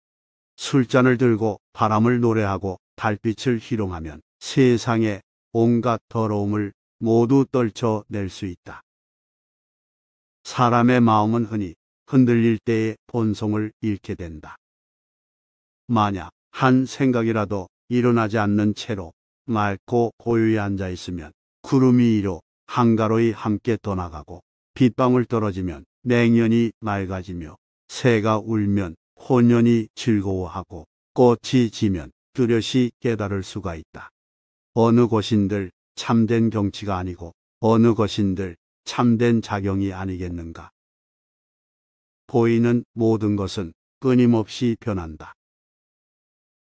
술잔을 들고 바람을 노래하고 달빛을 희롱하면 세상의 온갖 더러움을 모두 떨쳐낼 수 있다. 사람의 마음은 흔히 흔들릴 때에 본성을 잃게 된다. 만약 한 생각이라도 일어나지 않는 채로 맑고 고요히 앉아 있으면 구름 위로 한가로이 함께 떠나가고 빗방울 떨어지면 냉연히 맑아지며 새가 울면 혼연히 즐거워하고 꽃이 지면 뚜렷이 깨달을 수가 있다. 어느 곳인들 참된 경치가 아니고 어느 것인들 참된 작용이 아니겠는가. 보이는 모든 것은 끊임없이 변한다.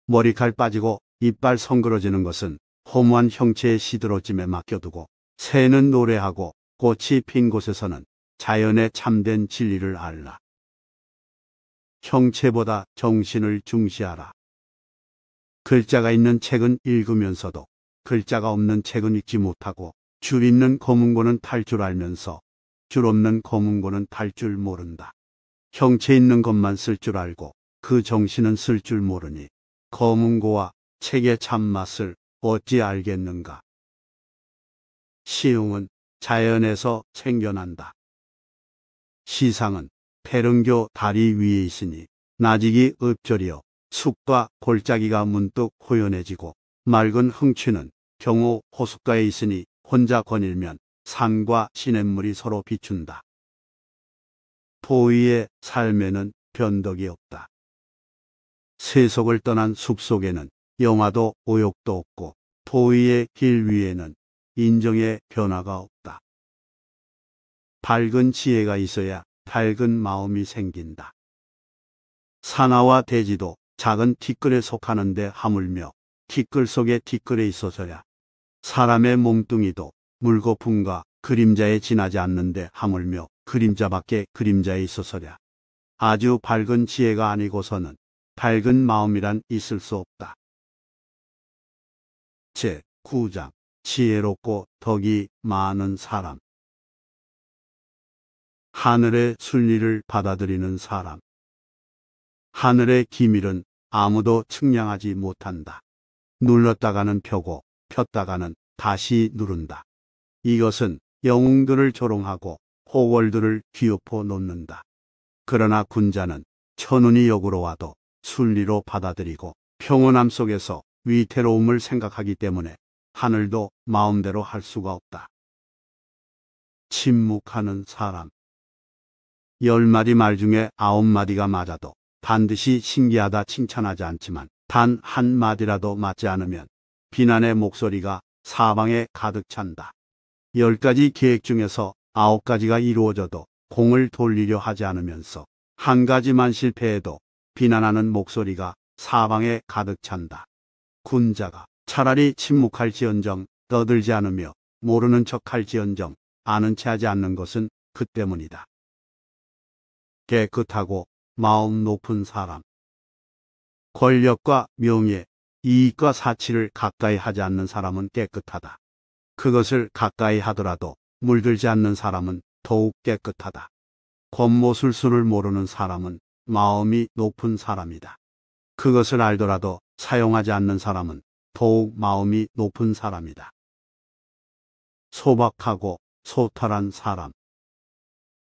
머리칼 빠지고 이빨 성그러지는 것은 허무한 형체의 시들어짐에 맡겨두고 새는 노래하고 꽃이 핀 곳에서는 자연의 참된 진리를 알라. 형체보다 정신을 중시하라. 글자가 있는 책은 읽으면서도 글자가 없는 책은 읽지 못하고 줄 있는 검은고는 탈 줄 알면서 줄 없는 검은고는 탈 줄 모른다. 형체 있는 것만 쓸 줄 알고 그 정신은 쓸 줄 모르니 검은고와 책의 참맛을 어찌 알겠는가. 시흥은 자연에서 생겨난다. 시상은 패릉교 다리 위에 있으니 나직이 읍절이여 숲과 골짜기가 문득 호연해지고 맑은 흥취는 경호 호숫가에 있으니 혼자 거닐면 산과 시냇물이 서로 비춘다. 도의의 삶에는 변덕이 없다. 세속을 떠난 숲속에는 영화도 오욕도 없고 도의의 길 위에는 인정의 변화가 없다. 밝은 지혜가 있어야 밝은 마음이 생긴다. 산하와 대지도 작은 티끌에 속하는데 하물며 티끌 속에 티끌에 있어서야 사람의 몸뚱이도 물거품과 그림자에 지나지 않는데 하물며 그림자밖에 그림자에 있어서야 아주 밝은 지혜가 아니고서는 밝은 마음이란 있을 수 없다. 제9장 지혜롭고 덕이 많은 사람. 하늘의 순리를 받아들이는 사람. 하늘의 기밀은 아무도 측량하지 못한다. 눌렀다가는 펴고 폈다가는 다시 누른다. 이것은 영웅들을 조롱하고 호월들을 귀엎어 놓는다. 그러나 군자는 천운이 역으로 와도 순리로 받아들이고 평온함 속에서 위태로움을 생각하기 때문에 하늘도 마음대로 할 수가 없다. 침묵하는 사람. 10마디 말 중에 9마디가 맞아도 반드시 신기하다 칭찬하지 않지만 단 한마디라도 맞지 않으면 비난의 목소리가 사방에 가득 찬다. 10가지 계획 중에서 9가지가 이루어져도 공을 돌리려 하지 않으면서 한 가지만 실패해도 비난하는 목소리가 사방에 가득 찬다. 군자가 차라리 침묵할지언정 떠들지 않으며 모르는 척할지언정 아는 체 하지 않는 것은 그 때문이다. 깨끗하고 마음 높은 사람. 권력과 명예, 이익과 사치를 가까이 하지 않는 사람은 깨끗하다. 그것을 가까이 하더라도 물들지 않는 사람은 더욱 깨끗하다. 권모술수를 모르는 사람은 마음이 높은 사람이다. 그것을 알더라도 사용하지 않는 사람은 더욱 마음이 높은 사람이다. 소박하고 소탈한 사람.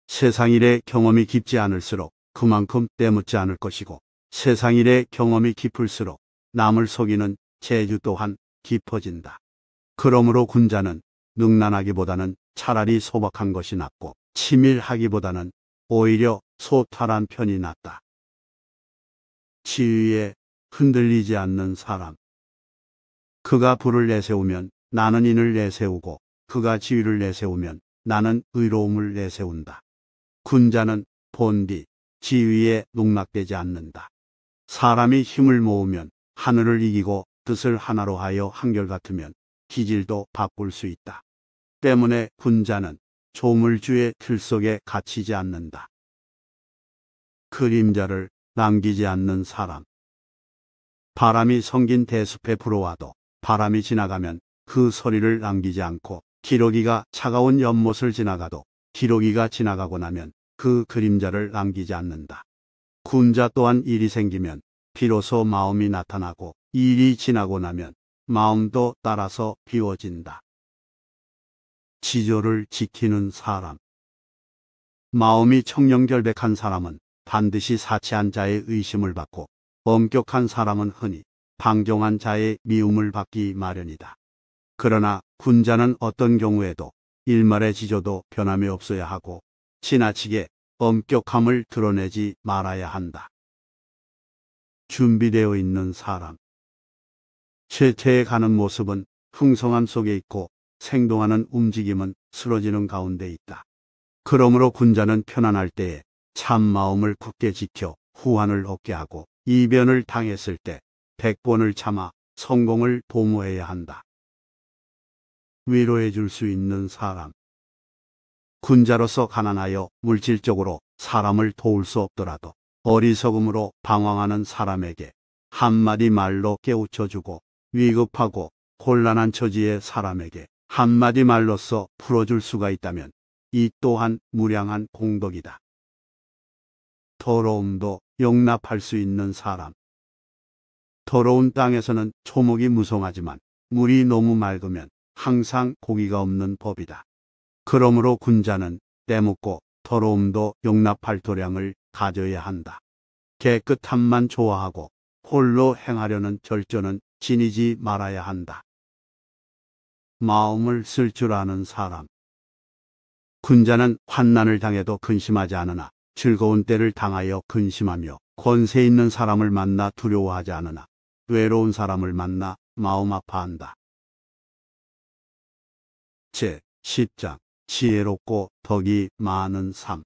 세상일의 경험이 깊지 않을수록 그만큼 때묻지 않을 것이고 세상일의 경험이 깊을수록 남을 속이는 재주 또한 깊어진다. 그러므로 군자는 능란하기보다는 차라리 소박한 것이 낫고 치밀하기보다는 오히려 소탈한 편이 낫다. 지위에 흔들리지 않는 사람. 그가 부를 내세우면 나는 인을 내세우고 그가 지위를 내세우면 나는 의로움을 내세운다. 군자는 본디 지위에 농락되지 않는다. 사람이 힘을 모으면 하늘을 이기고 뜻을 하나로 하여 한결같으면 기질도 바꿀 수 있다. 때문에 군자는 조물주의 틀 속에 갇히지 않는다. 그림자를 남기지 않는 사람. 바람이 성긴 대숲에 불어와도 바람이 지나가면 그 소리를 남기지 않고 기러기가 차가운 연못을 지나가도 기러기가 지나가고 나면 그 그림자를 남기지 않는다. 군자 또한 일이 생기면 비로소 마음이 나타나고 일이 지나고 나면 마음도 따라서 비워진다. 지조를 지키는 사람. 마음이 청렴결백한 사람은 반드시 사치한 자의 의심을 받고 엄격한 사람은 흔히 방종한 자의 미움을 받기 마련이다. 그러나 군자는 어떤 경우에도 일말의 지조도 변함이 없어야 하고 지나치게 엄격함을 드러내지 말아야 한다. 준비되어 있는 사람. 쇠퇴해 가는 모습은 흥성함 속에 있고 생동하는 움직임은 쓰러지는 가운데 있다. 그러므로 군자는 편안할 때에 참 마음을 굳게 지켜 후환을 얻게 하고 이변을 당했을 때 100번을 참아 성공을 도모해야 한다. 위로해 줄 수 있는 사람. 군자로서 가난하여 물질적으로 사람을 도울 수 없더라도 어리석음으로 방황하는 사람에게 한마디 말로 깨우쳐주고 위급하고 곤란한 처지의 사람에게 한마디 말로써 풀어줄 수가 있다면 이 또한 무량한 공덕이다. 더러움도 용납할 수 있는 사람. 더러운 땅에서는 초목이 무성하지만 물이 너무 맑으면 항상 고기가 없는 법이다. 그러므로 군자는 때묻고 더러움도 용납할 도량을 가져야 한다. 깨끗함만 좋아하고 홀로 행하려는 절전은 지니지 말아야 한다. 마음을 쓸 줄 아는 사람. 군자는 환난을 당해도 근심하지 않으나 즐거운 때를 당하여 근심하며 권세 있는 사람을 만나 두려워하지 않으나 외로운 사람을 만나 마음 아파한다. 제10장 지혜롭고 덕이 많은 삶.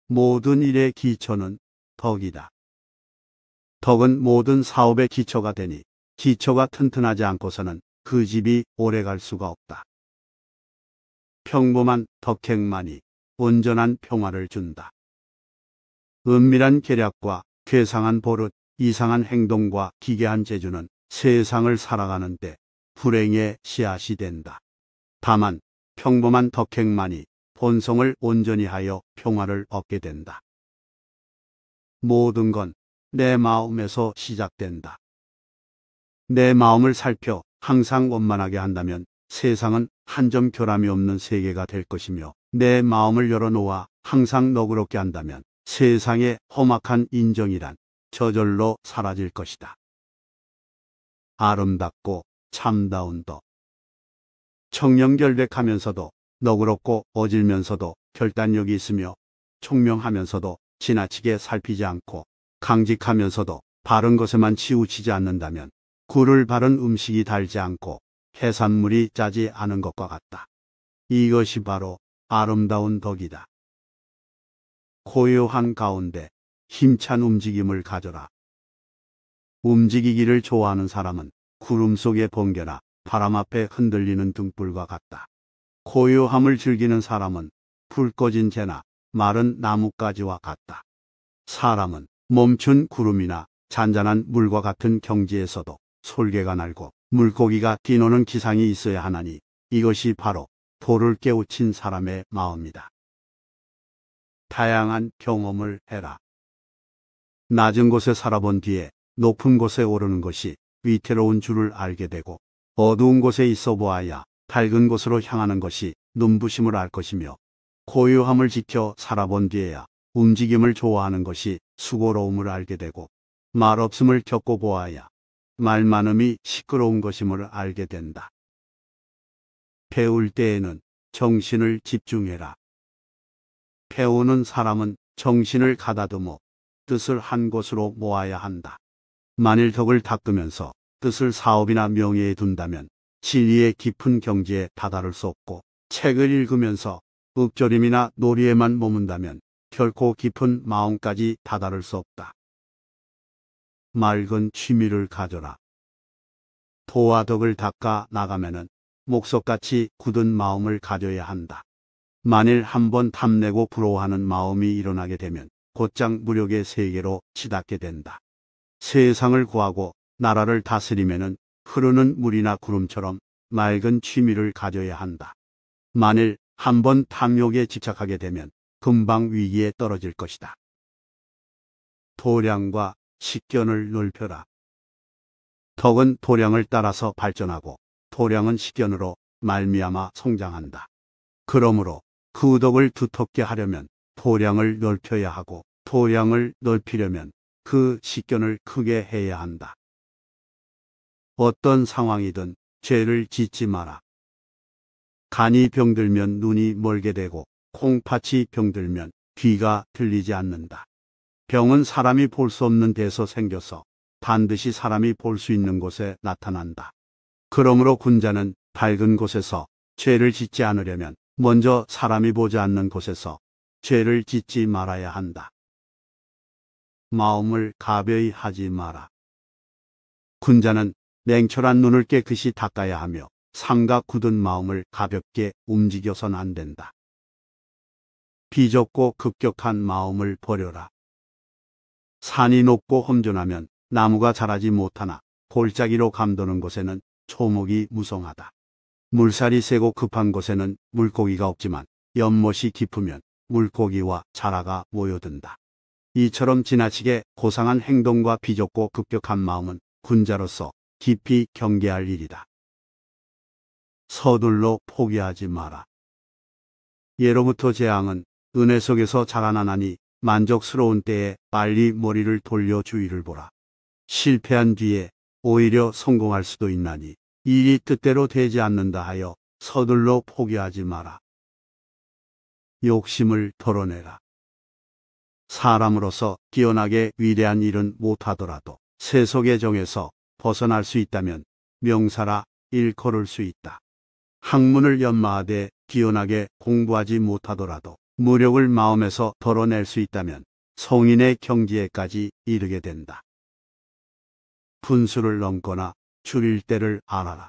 모든 일의 기초는 덕이다. 덕은 모든 사업의 기초가 되니 기초가 튼튼하지 않고서는 그 집이 오래갈 수가 없다. 평범한 덕행만이 온전한 평화를 준다. 은밀한 계략과 괴상한 버릇, 이상한 행동과 기괴한 재주는 세상을 살아가는 데 불행의 씨앗이 된다. 다만 평범한 덕행만이 본성을 온전히 하여 평화를 얻게 된다. 모든 건 내 마음에서 시작된다. 내 마음을 살펴 항상 원만하게 한다면 세상은 한 점 결함이 없는 세계가 될 것이며 내 마음을 열어놓아 항상 너그럽게 한다면 세상의 험악한 인정이란 저절로 사라질 것이다. 아름답고 참다운 덕. 청렴결백하면서도 너그럽고 어질면서도 결단력이 있으며 총명하면서도 지나치게 살피지 않고 강직하면서도 바른 것에만 치우치지 않는다면 굴을 바른 음식이 달지 않고 해산물이 짜지 않은 것과 같다. 이것이 바로 아름다운 덕이다. 고요한 가운데 힘찬 움직임을 가져라. 움직이기를 좋아하는 사람은 구름 속의 번개나 바람 앞에 흔들리는 등불과 같다. 고요함을 즐기는 사람은 불 꺼진 재나 마른 나뭇가지와 같다. 사람은 멈춘 구름이나 잔잔한 물과 같은 경지에서도 솔개가 날고 물고기가 뛰노는 기상이 있어야 하나니 이것이 바로 도를 깨우친 사람의 마음이다. 다양한 경험을 해라. 낮은 곳에 살아본 뒤에 높은 곳에 오르는 것이 위태로운 줄을 알게 되고 어두운 곳에 있어 보아야 밝은 곳으로 향하는 것이 눈부심을 알 것이며 고요함을 지켜 살아본 뒤에야 움직임을 좋아하는 것이 수고로움을 알게 되고 말없음을 겪고 보아야 말 많음이 시끄러운 것임을 알게 된다. 배울 때에는 정신을 집중해라. 배우는 사람은 정신을 가다듬어 뜻을 한 곳으로 모아야 한다. 만일 덕을 닦으면서 뜻을 사업이나 명예에 둔다면 진리의 깊은 경지에 다다를 수 없고 책을 읽으면서 읊조림이나 놀이에만 머문다면 결코 깊은 마음까지 다다를 수 없다. 맑은 취미를 가져라. 도와 덕을 닦아 나가면은 목석같이 굳은 마음을 가져야 한다. 만일 한번 탐내고 부러워하는 마음이 일어나게 되면 곧장 무력의 세계로 치닫게 된다. 세상을 구하고 나라를 다스리면은 흐르는 물이나 구름처럼 맑은 취미를 가져야 한다. 만일 한번 탐욕에 집착하게 되면 금방 위기에 떨어질 것이다. 도량과 식견을 넓혀라. 덕은 도량을 따라서 발전하고 도량은 식견으로 말미암아 성장한다. 그러므로 그 덕을 두텁게 하려면 도량을 넓혀야 하고 도량을 넓히려면 그 식견을 크게 해야 한다. 어떤 상황이든 죄를 짓지 마라. 간이 병들면 눈이 멀게 되고 콩팥이 병들면 귀가 들리지 않는다. 병은 사람이 볼 수 없는 데서 생겨서 반드시 사람이 볼 수 있는 곳에 나타난다. 그러므로 군자는 밝은 곳에서 죄를 짓지 않으려면 먼저 사람이 보지 않는 곳에서 죄를 짓지 말아야 한다. 마음을 가벼이 하지 마라. 군자는 냉철한 눈을 깨끗이 닦아야 하며 삼각 굳은 마음을 가볍게 움직여선 안 된다. 비좁고 급격한 마음을 버려라. 산이 높고 험준하면 나무가 자라지 못하나 골짜기로 감도는 곳에는 초목이 무성하다. 물살이 세고 급한 곳에는 물고기가 없지만 연못이 깊으면 물고기와 자라가 모여든다. 이처럼 지나치게 고상한 행동과 비좁고 급격한 마음은 군자로서 깊이 경계할 일이다. 서둘러 포기하지 마라. 예로부터 재앙은 은혜 속에서 자라나나니 만족스러운 때에 빨리 머리를 돌려 주위를 보라. 실패한 뒤에 오히려 성공할 수도 있나니 일이 뜻대로 되지 않는다 하여 서둘러 포기하지 마라. 욕심을 덜어내라. 사람으로서 뛰어나게 위대한 일은 못하더라도 세속의 정에서 벗어날 수 있다면 명사라 일컬을 수 있다. 학문을 연마하되 뛰어나게 공부하지 못하더라도 무력을 마음에서 덜어낼 수 있다면 성인의 경지에까지 이르게 된다. 분수를 넘거나 줄일 때를 알아라.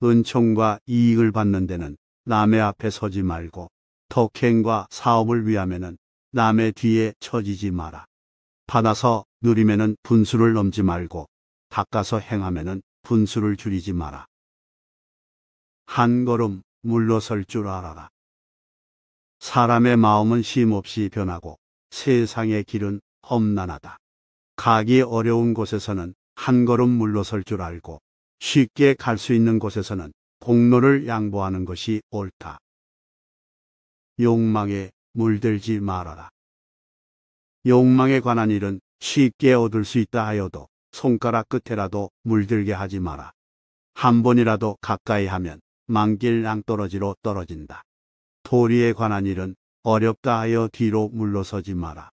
은총과 이익을 받는 데는 남의 앞에 서지 말고 덕행과 사업을 위하면은 남의 뒤에 처지지 마라. 받아서 누리면은 분수를 넘지 말고 닦아서 행하면은 분수를 줄이지 마라. 한 걸음 물러설 줄 알아라. 사람의 마음은 쉼없이 변하고 세상의 길은 험난하다. 가기 어려운 곳에서는 한 걸음 물러설 줄 알고 쉽게 갈 수 있는 곳에서는 공로를 양보하는 것이 옳다. 욕망에 물들지 말아라. 욕망에 관한 일은 쉽게 얻을 수 있다 하여도 손가락 끝에라도 물들게 하지 마라. 한 번이라도 가까이 하면 만길 낭떠러지로 떨어진다. 도리에 관한 일은 어렵다 하여 뒤로 물러서지 마라.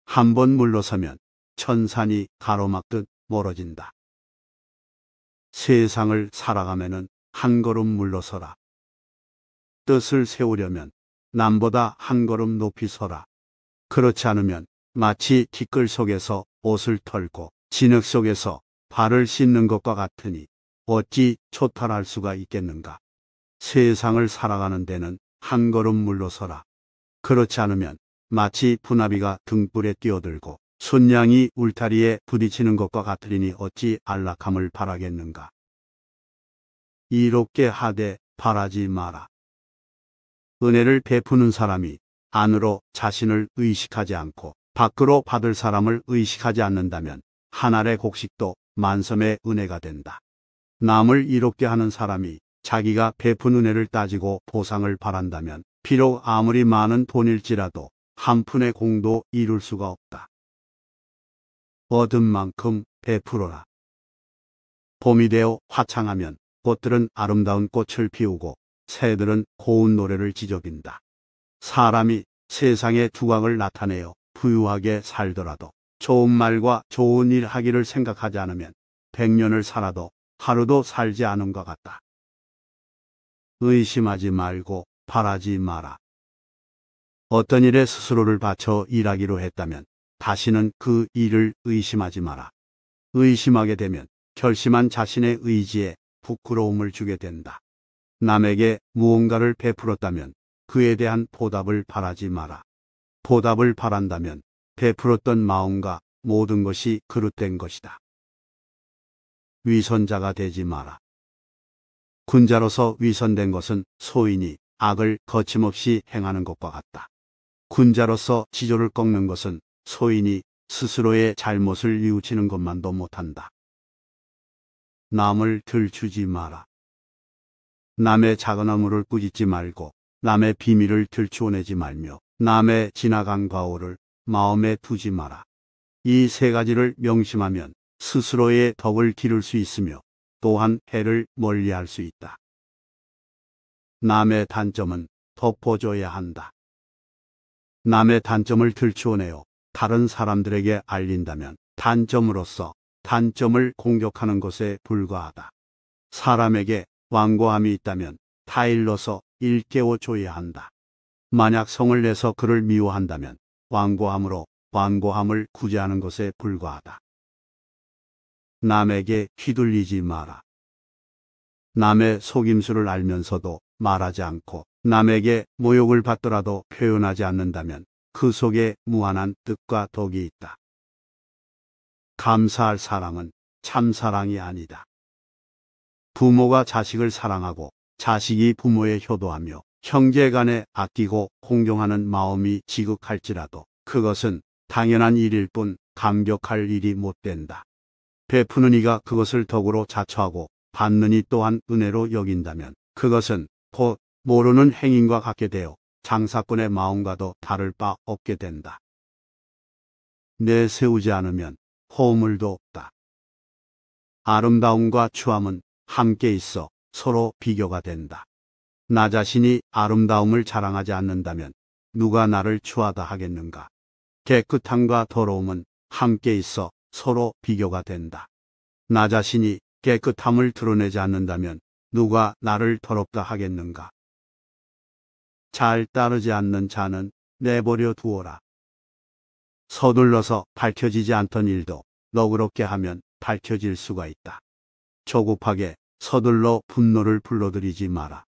한 번 물러서면 천산이 가로막듯 멀어진다. 세상을 살아가면은 한 걸음 물러서라. 뜻을 세우려면 남보다 한 걸음 높이 서라. 그렇지 않으면 마치 티끌 속에서 옷을 털고 진흙 속에서 발을 씻는 것과 같으니 어찌 초탈할 수가 있겠는가. 세상을 살아가는 데는 한 걸음 물러서라. 그렇지 않으면 마치 분아비가 등불에 뛰어들고 순양이 울타리에 부딪히는 것과 같으리니 어찌 안락함을 바라겠는가. 이롭게 하되 바라지 마라. 은혜를 베푸는 사람이 안으로 자신을 의식하지 않고 밖으로 받을 사람을 의식하지 않는다면 한 알의 곡식도 만섬의 은혜가 된다. 남을 이롭게 하는 사람이 자기가 베푼 은혜를 따지고 보상을 바란다면 비록 아무리 많은 돈일지라도 한 푼의 공도 이룰 수가 없다. 얻은 만큼 베풀어라. 봄이 되어 화창하면 꽃들은 아름다운 꽃을 피우고 새들은 고운 노래를 지저빈다. 사람이 세상의 두각을 나타내어 부유하게 살더라도 좋은 말과 좋은 일 하기를 생각하지 않으면 100년을 살아도 하루도 살지 않은 것 같다. 의심하지 말고 바라지 마라. 어떤 일에 스스로를 바쳐 일하기로 했다면 다시는 그 일을 의심하지 마라. 의심하게 되면 결심한 자신의 의지에 부끄러움을 주게 된다. 남에게 무언가를 베풀었다면 그에 대한 보답을 바라지 마라. 보답을 바란다면 베풀었던 마음과 모든 것이 그릇된 것이다. 위선자가 되지 마라. 군자로서 위선된 것은 소인이 악을 거침없이 행하는 것과 같다. 군자로서 지조를 꺾는 것은 소인이 스스로의 잘못을 뉘우치는 것만도 못한다. 남을 들추지 마라. 남의 작은 허물을 꾸짖지 말고 남의 비밀을 들추어내지 말며 남의 지나간 과오를 마음에 두지 마라. 이 세 가지를 명심하면 스스로의 덕을 기를 수 있으며 또한 해를 멀리할 수 있다. 남의 단점은 덮어줘야 한다. 남의 단점을 들추어내어 다른 사람들에게 알린다면 단점으로서 단점을 공격하는 것에 불과하다. 사람에게 완고함이 있다면 타일러서 일깨워줘야 한다. 만약 성을 내서 그를 미워한다면 완고함으로 완고함을 구제하는 것에 불과하다. 남에게 휘둘리지 마라. 남의 속임수를 알면서도 말하지 않고 남에게 모욕을 받더라도 표현하지 않는다면 그 속에 무한한 뜻과 덕이 있다. 감사할 사랑은 참 사랑이 아니다. 부모가 자식을 사랑하고 자식이 부모에 효도하며 형제간에 아끼고 공경하는 마음이 지극할지라도 그것은 당연한 일일 뿐 감격할 일이 못 된다. 베푸는 이가 그것을 덕으로 자처하고 받는 이 또한 은혜로 여긴다면 그것은 곧 모르는 행인과 같게 되어 장사꾼의 마음과도 다를 바 없게 된다. 내세우지 않으면 허물도 없다. 아름다움과 추함은 함께 있어 서로 비교가 된다. 나 자신이 아름다움을 자랑하지 않는다면 누가 나를 추하다 하겠는가. 깨끗함과 더러움은 함께 있어 서로 비교가 된다. 나 자신이 깨끗함을 드러내지 않는다면 누가 나를 더럽다 하겠는가. 잘 따르지 않는 자는 내버려 두어라. 서둘러서 밝혀지지 않던 일도 너그럽게 하면 밝혀질 수가 있다. 조급하게 서둘러 분노를 불러들이지 마라.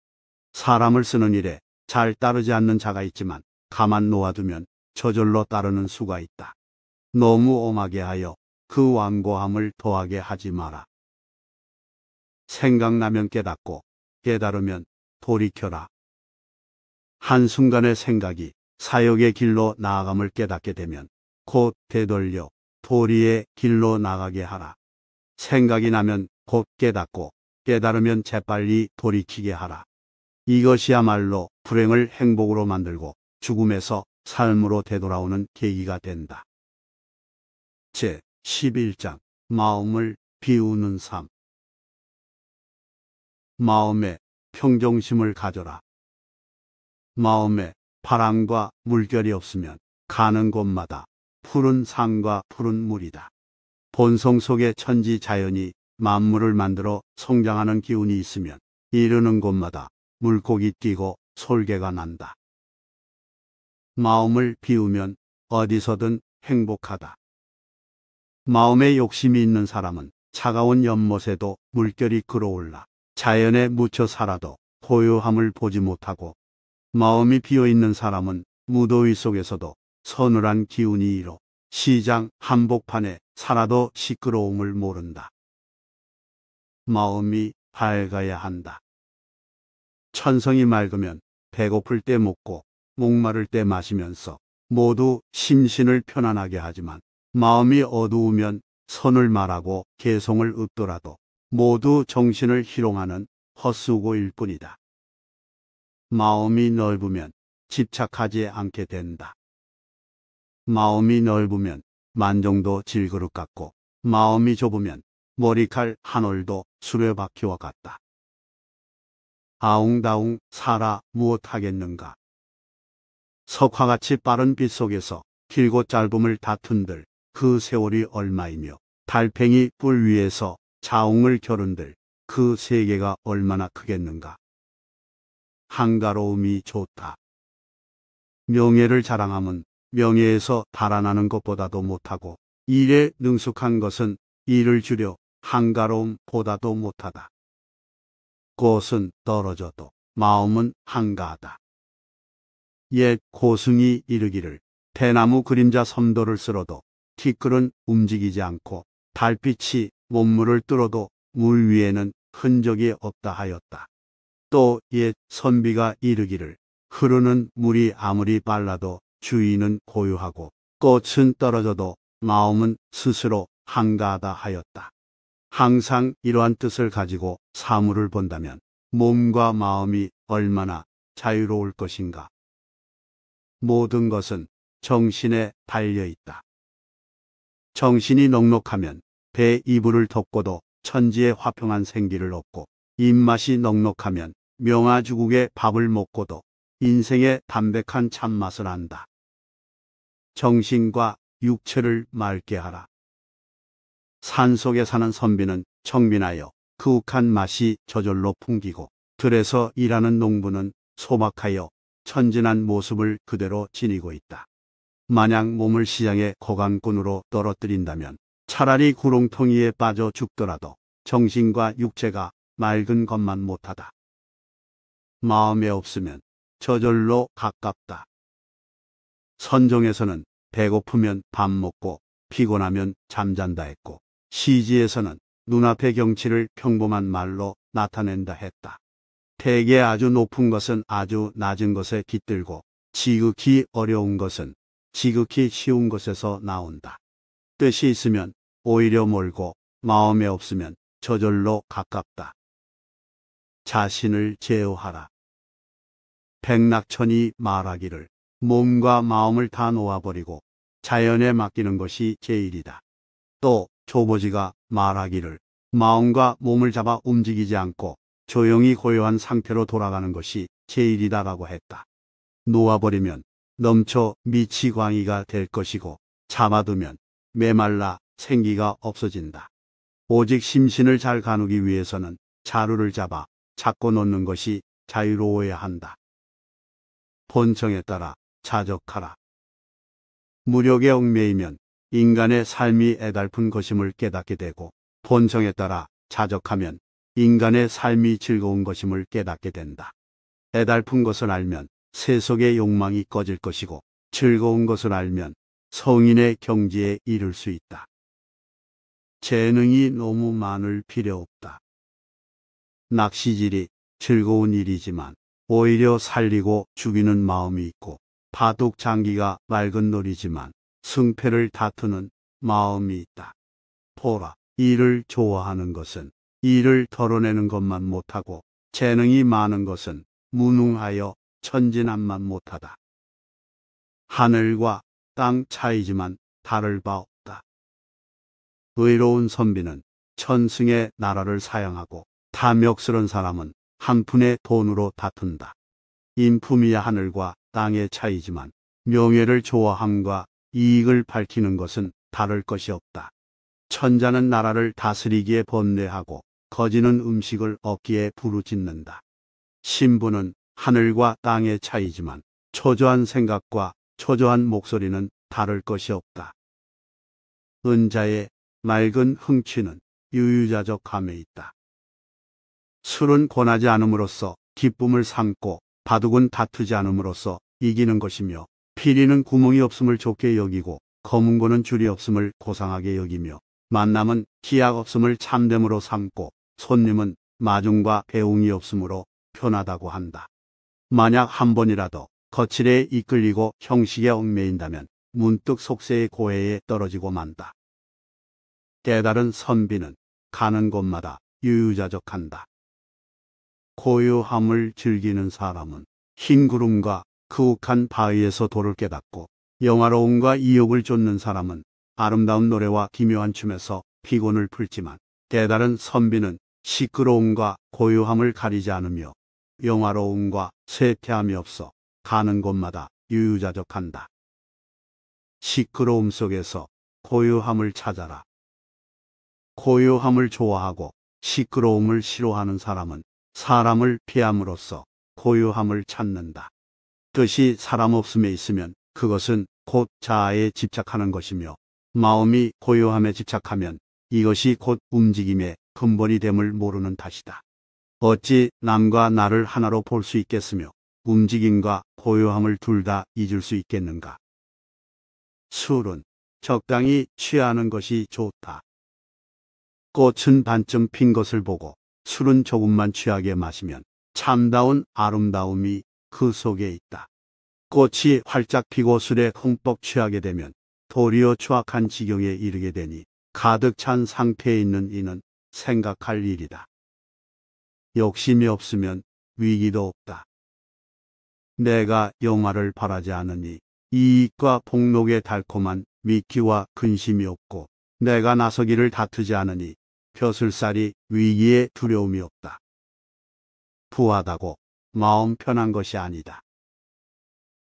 사람을 쓰는 일에 잘 따르지 않는 자가 있지만 가만 놓아두면 저절로 따르는 수가 있다. 너무 엄하게 하여 그 완고함을 더하게 하지 마라. 생각나면 깨닫고 깨달으면 돌이켜라. 한순간의 생각이 사역의 길로 나아감을 깨닫게 되면 곧 되돌려 도리의 길로 나가게 하라. 생각이 나면 곧 깨닫고 깨달으면 재빨리 돌이키게 하라. 이것이야말로 불행을 행복으로 만들고 죽음에서 삶으로 되돌아오는 계기가 된다. 제 11장 마음을 비우는 삶. 마음에 평정심을 가져라. 마음에 바람과 물결이 없으면 가는 곳마다 푸른 산과 푸른 물이다. 본성 속에 천지 자연이 만물을 만들어 성장하는 기운이 있으면 이르는 곳마다 물고기 뛰고 솔개가 난다. 마음을 비우면 어디서든 행복하다. 마음에 욕심이 있는 사람은 차가운 연못에도 물결이 끌어올라 자연에 묻혀 살아도 고요함을 보지 못하고, 마음이 비어있는 사람은 무더위 속에서도 서늘한 기운이 일어 시장 한복판에 살아도 시끄러움을 모른다. 마음이 밝아야 한다. 천성이 맑으면 배고플 때 먹고 목마를 때 마시면서 모두 심신을 편안하게 하지만, 마음이 어두우면 선을 말하고 개성을 읊더라도 모두 정신을 희롱하는 헛수고일 뿐이다. 마음이 넓으면 집착하지 않게 된다. 마음이 넓으면 만종도 질그릇 같고, 마음이 좁으면 머리칼 한 올도 수레바퀴와 같다. 아웅다웅 살아 무엇하겠는가. 석화같이 빠른 빛 속에서 길고 짧음을 다툰들 그 세월이 얼마이며, 달팽이 뿔 위에서 자웅을 겨룬들 그 세계가 얼마나 크겠는가. 한가로움이 좋다. 명예를 자랑함은 명예에서 달아나는 것보다도 못하고, 일에 능숙한 것은 일을 줄여 한가로움보다도 못하다. 꽃은 떨어져도 마음은 한가하다. 옛 고승이 이르기를, 대나무 그림자 섬도를 쓸어도 티끌은 움직이지 않고 달빛이 몸물을 뚫어도 물 위에는 흔적이 없다 하였다. 또 옛 선비가 이르기를, 흐르는 물이 아무리 빨라도 주인은 고요하고 꽃은 떨어져도 마음은 스스로 한가하다 하였다. 항상 이러한 뜻을 가지고 사물을 본다면 몸과 마음이 얼마나 자유로울 것인가. 모든 것은 정신에 달려 있다. 정신이 넉넉하면 배 이불을 덮고도 천지에 화평한 생기를 얻고, 입맛이 넉넉하면 명아주국의 밥을 먹고도 인생의 담백한 참맛을 안다. 정신과 육체를 맑게 하라. 산속에 사는 선비는 청빈하여 그윽한 맛이 저절로 풍기고, 들에서 일하는 농부는 소박하여 천진한 모습을 그대로 지니고 있다. 만약 몸을 시장의 거강꾼으로 떨어뜨린다면 차라리 구렁텅이에 빠져 죽더라도 정신과 육체가 맑은 것만 못하다. 마음에 없으면 저절로 가깝다. 선종에서는 배고프면 밥 먹고 피곤하면 잠잔다 했고, 시지에서는 눈앞의 경치를 평범한 말로 나타낸다 했다. 대개 아주 높은 것은 아주 낮은 것에 깃들고, 지극히 어려운 것은 지극히 쉬운 것에서 나온다. 뜻이 있으면 오히려 멀고, 마음에 없으면 저절로 가깝다. 자신을 제어하라. 백낙천이 말하기를 몸과 마음을 다 놓아버리고 자연에 맡기는 것이 제일이다. 또 조보지가 말하기를 마음과 몸을 잡아 움직이지 않고 조용히 고요한 상태로 돌아가는 것이 제일이다라고 했다. 놓아버리면 넘쳐 미치광이가 될 것이고, 잡아두면 메말라 생기가 없어진다. 오직 심신을 잘 가누기 위해서는 자루를 잡아 잡고 놓는 것이 자유로워야 한다. 본성에 따라 자적하라. 무력에 얽매이면 인간의 삶이 애달픈 것임을 깨닫게 되고, 본성에 따라 자적하면 인간의 삶이 즐거운 것임을 깨닫게 된다. 애달픈 것을 알면 세속의 욕망이 꺼질 것이고, 즐거운 것을 알면 성인의 경지에 이를 수 있다. 재능이 너무 많을 필요 없다. 낚시질이 즐거운 일이지만 오히려 살리고 죽이는 마음이 있고, 바둑 장기가 맑은 놀이지만 승패를 다투는 마음이 있다. 보라, 일을 좋아하는 것은 일을 덜어내는 것만 못하고, 재능이 많은 것은 무능하여 천진난만 못하다. 하늘과 땅 차이지만 다를 바 없다. 의로운 선비는 천승의 나라를 사양하고, 탐욕스런 사람은 한 푼의 돈으로 다툰다. 인품이야 하늘과 땅의 차이지만 명예를 좋아함과 이익을 밝히는 것은 다를 것이 없다. 천자는 나라를 다스리기에 번뇌하고, 거지는 음식을 얻기에 부르짖는다. 신부는 하늘과 땅의 차이지만 초조한 생각과 초조한 목소리는 다를 것이 없다. 은자의 맑은 흥취는 유유자적함에 있다. 술은 권하지 않음으로써 기쁨을 삼고, 바둑은 다투지 않음으로써 이기는 것이며, 피리는 구멍이 없음을 좋게 여기고, 검은고는 줄이 없음을 고상하게 여기며, 만남은 기약 없음을 참됨으로 삼고, 손님은 마중과 배웅이 없음으로 편하다고 한다. 만약 한 번이라도 거칠에 이끌리고 형식에 얽매인다면 문득 속세의 고해에 떨어지고 만다. 깨달은 선비는 가는 곳마다 유유자적한다. 고요함을 즐기는 사람은 흰 구름과 그욱한 바위에서 도를 깨닫고, 영화로움과 이욕을 쫓는 사람은 아름다운 노래와 기묘한 춤에서 피곤을 풀지만, 깨달은 선비는 시끄러움과 고요함을 가리지 않으며 영화로움과 쇠퇴함이 없어 가는 곳마다 유유자적한다. 시끄러움 속에서 고요함을 찾아라. 고요함을 좋아하고 시끄러움을 싫어하는 사람은 사람을 피함으로써 고요함을 찾는다. 뜻이 사람 없음에 있으면 그것은 곧 자아에 집착하는 것이며, 마음이 고요함에 집착하면 이것이 곧 움직임의 근본이 됨을 모르는 탓이다. 어찌 남과 나를 하나로 볼 수 있겠으며 움직임과 고요함을 둘 다 잊을 수 있겠는가. 술은 적당히 취하는 것이 좋다. 꽃은 반쯤 핀 것을 보고 술은 조금만 취하게 마시면 참다운 아름다움이 그 속에 있다. 꽃이 활짝 피고 술에 흠뻑 취하게 되면 도리어 추악한 지경에 이르게 되니, 가득 찬 상태에 있는 이는 생각할 일이다. 욕심이 없으면 위기도 없다. 내가 영화를 바라지 않으니 이익과 복록의 달콤한 미끼와 근심이 없고, 내가 나서기를 다투지 않으니 벼슬살이 위기에 두려움이 없다. 부하다고 마음 편한 것이 아니다.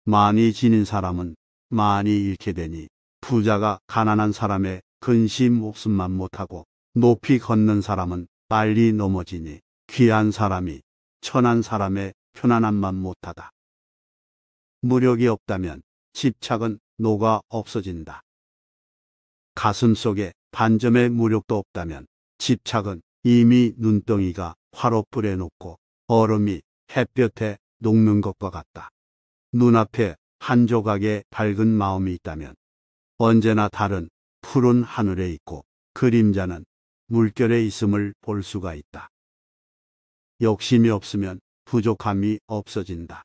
많이 지닌 사람은 많이 잃게 되니, 부자가 가난한 사람의 근심 목숨만 못하고 높이 걷는 사람은 빨리 넘어지니, 귀한 사람이 천한 사람의 편안함만 못하다. 무력이 없다면 집착은 녹아 없어진다. 가슴 속에 반점의 무력도 없다면 집착은 이미 눈덩이가 화롯불에 녹고 얼음이 햇볕에 녹는 것과 같다. 눈앞에 한 조각의 밝은 마음이 있다면 언제나 다른 푸른 하늘에 있고 그림자는 물결에 있음을 볼 수가 있다. 욕심이 없으면 부족함이 없어진다.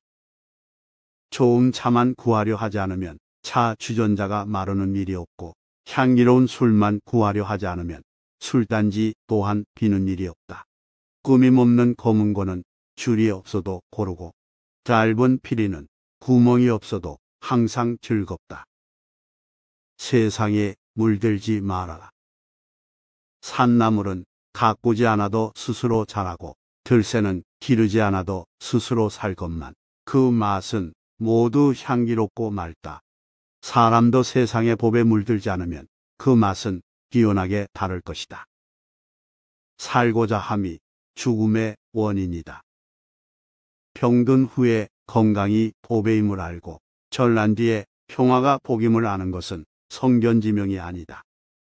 좋은 차만 구하려 하지 않으면 차 주전자가 마르는 일이 없고 향기로운 술만 구하려 하지 않으면 술단지 또한 비는 일이 없다. 꾸밈 없는 검은고는 줄이 없어도 고르고 짧은 피리는 구멍이 없어도 항상 즐겁다. 세상에 물들지 말아라. 산나물은 가꾸지 않아도 스스로 자라고 들새는 기르지 않아도 스스로 살 것만 그 맛은 모두 향기롭고 맑다. 사람도 세상의 법에 물들지 않으면 그 맛은 기연하게 다를 것이다. 살고자 함이 죽음의 원인이다. 병든 후에 건강이 보배임을 알고 전난 뒤에 평화가 복임을 아는 것은 성견지명이 아니다.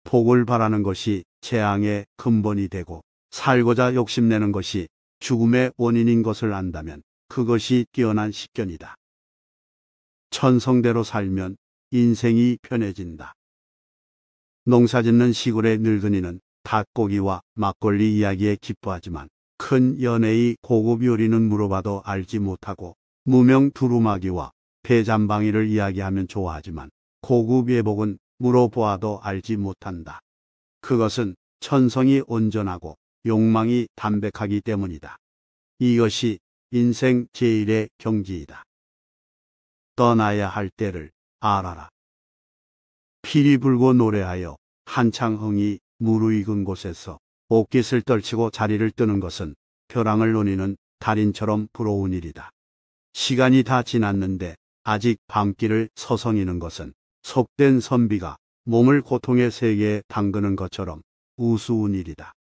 복을 바라는 것이 재앙의 근본이 되고 살고자 욕심내는 것이 죽음의 원인인 것을 안다면 그것이 뛰어난 식견이다. 천성대로 살면 인생이 편해진다. 농사짓는 시골의 늙은이는 닭고기와 막걸리 이야기에 기뻐하지만 큰 연예의 고급 요리는 물어봐도 알지 못하고 무명 두루마기와 배잠방이를 이야기하면 좋아하지만 고급 예복은 물어보아도 알지 못한다. 그것은 천성이 온전하고 욕망이 담백하기 때문이다. 이것이 인생 제일의 경지이다. 떠나야 할 때를 알아라. 피리 불고 노래하여 한창 흥이 무르익은 곳에서 옷깃을 떨치고 자리를 뜨는 것은 벼랑을 노니는 달인처럼 부러운 일이다. 시간이 다 지났는데 아직 밤길을 서성이는 것은 속된 선비가 몸을 고통의 세계에 담그는 것처럼 우스운 일이다.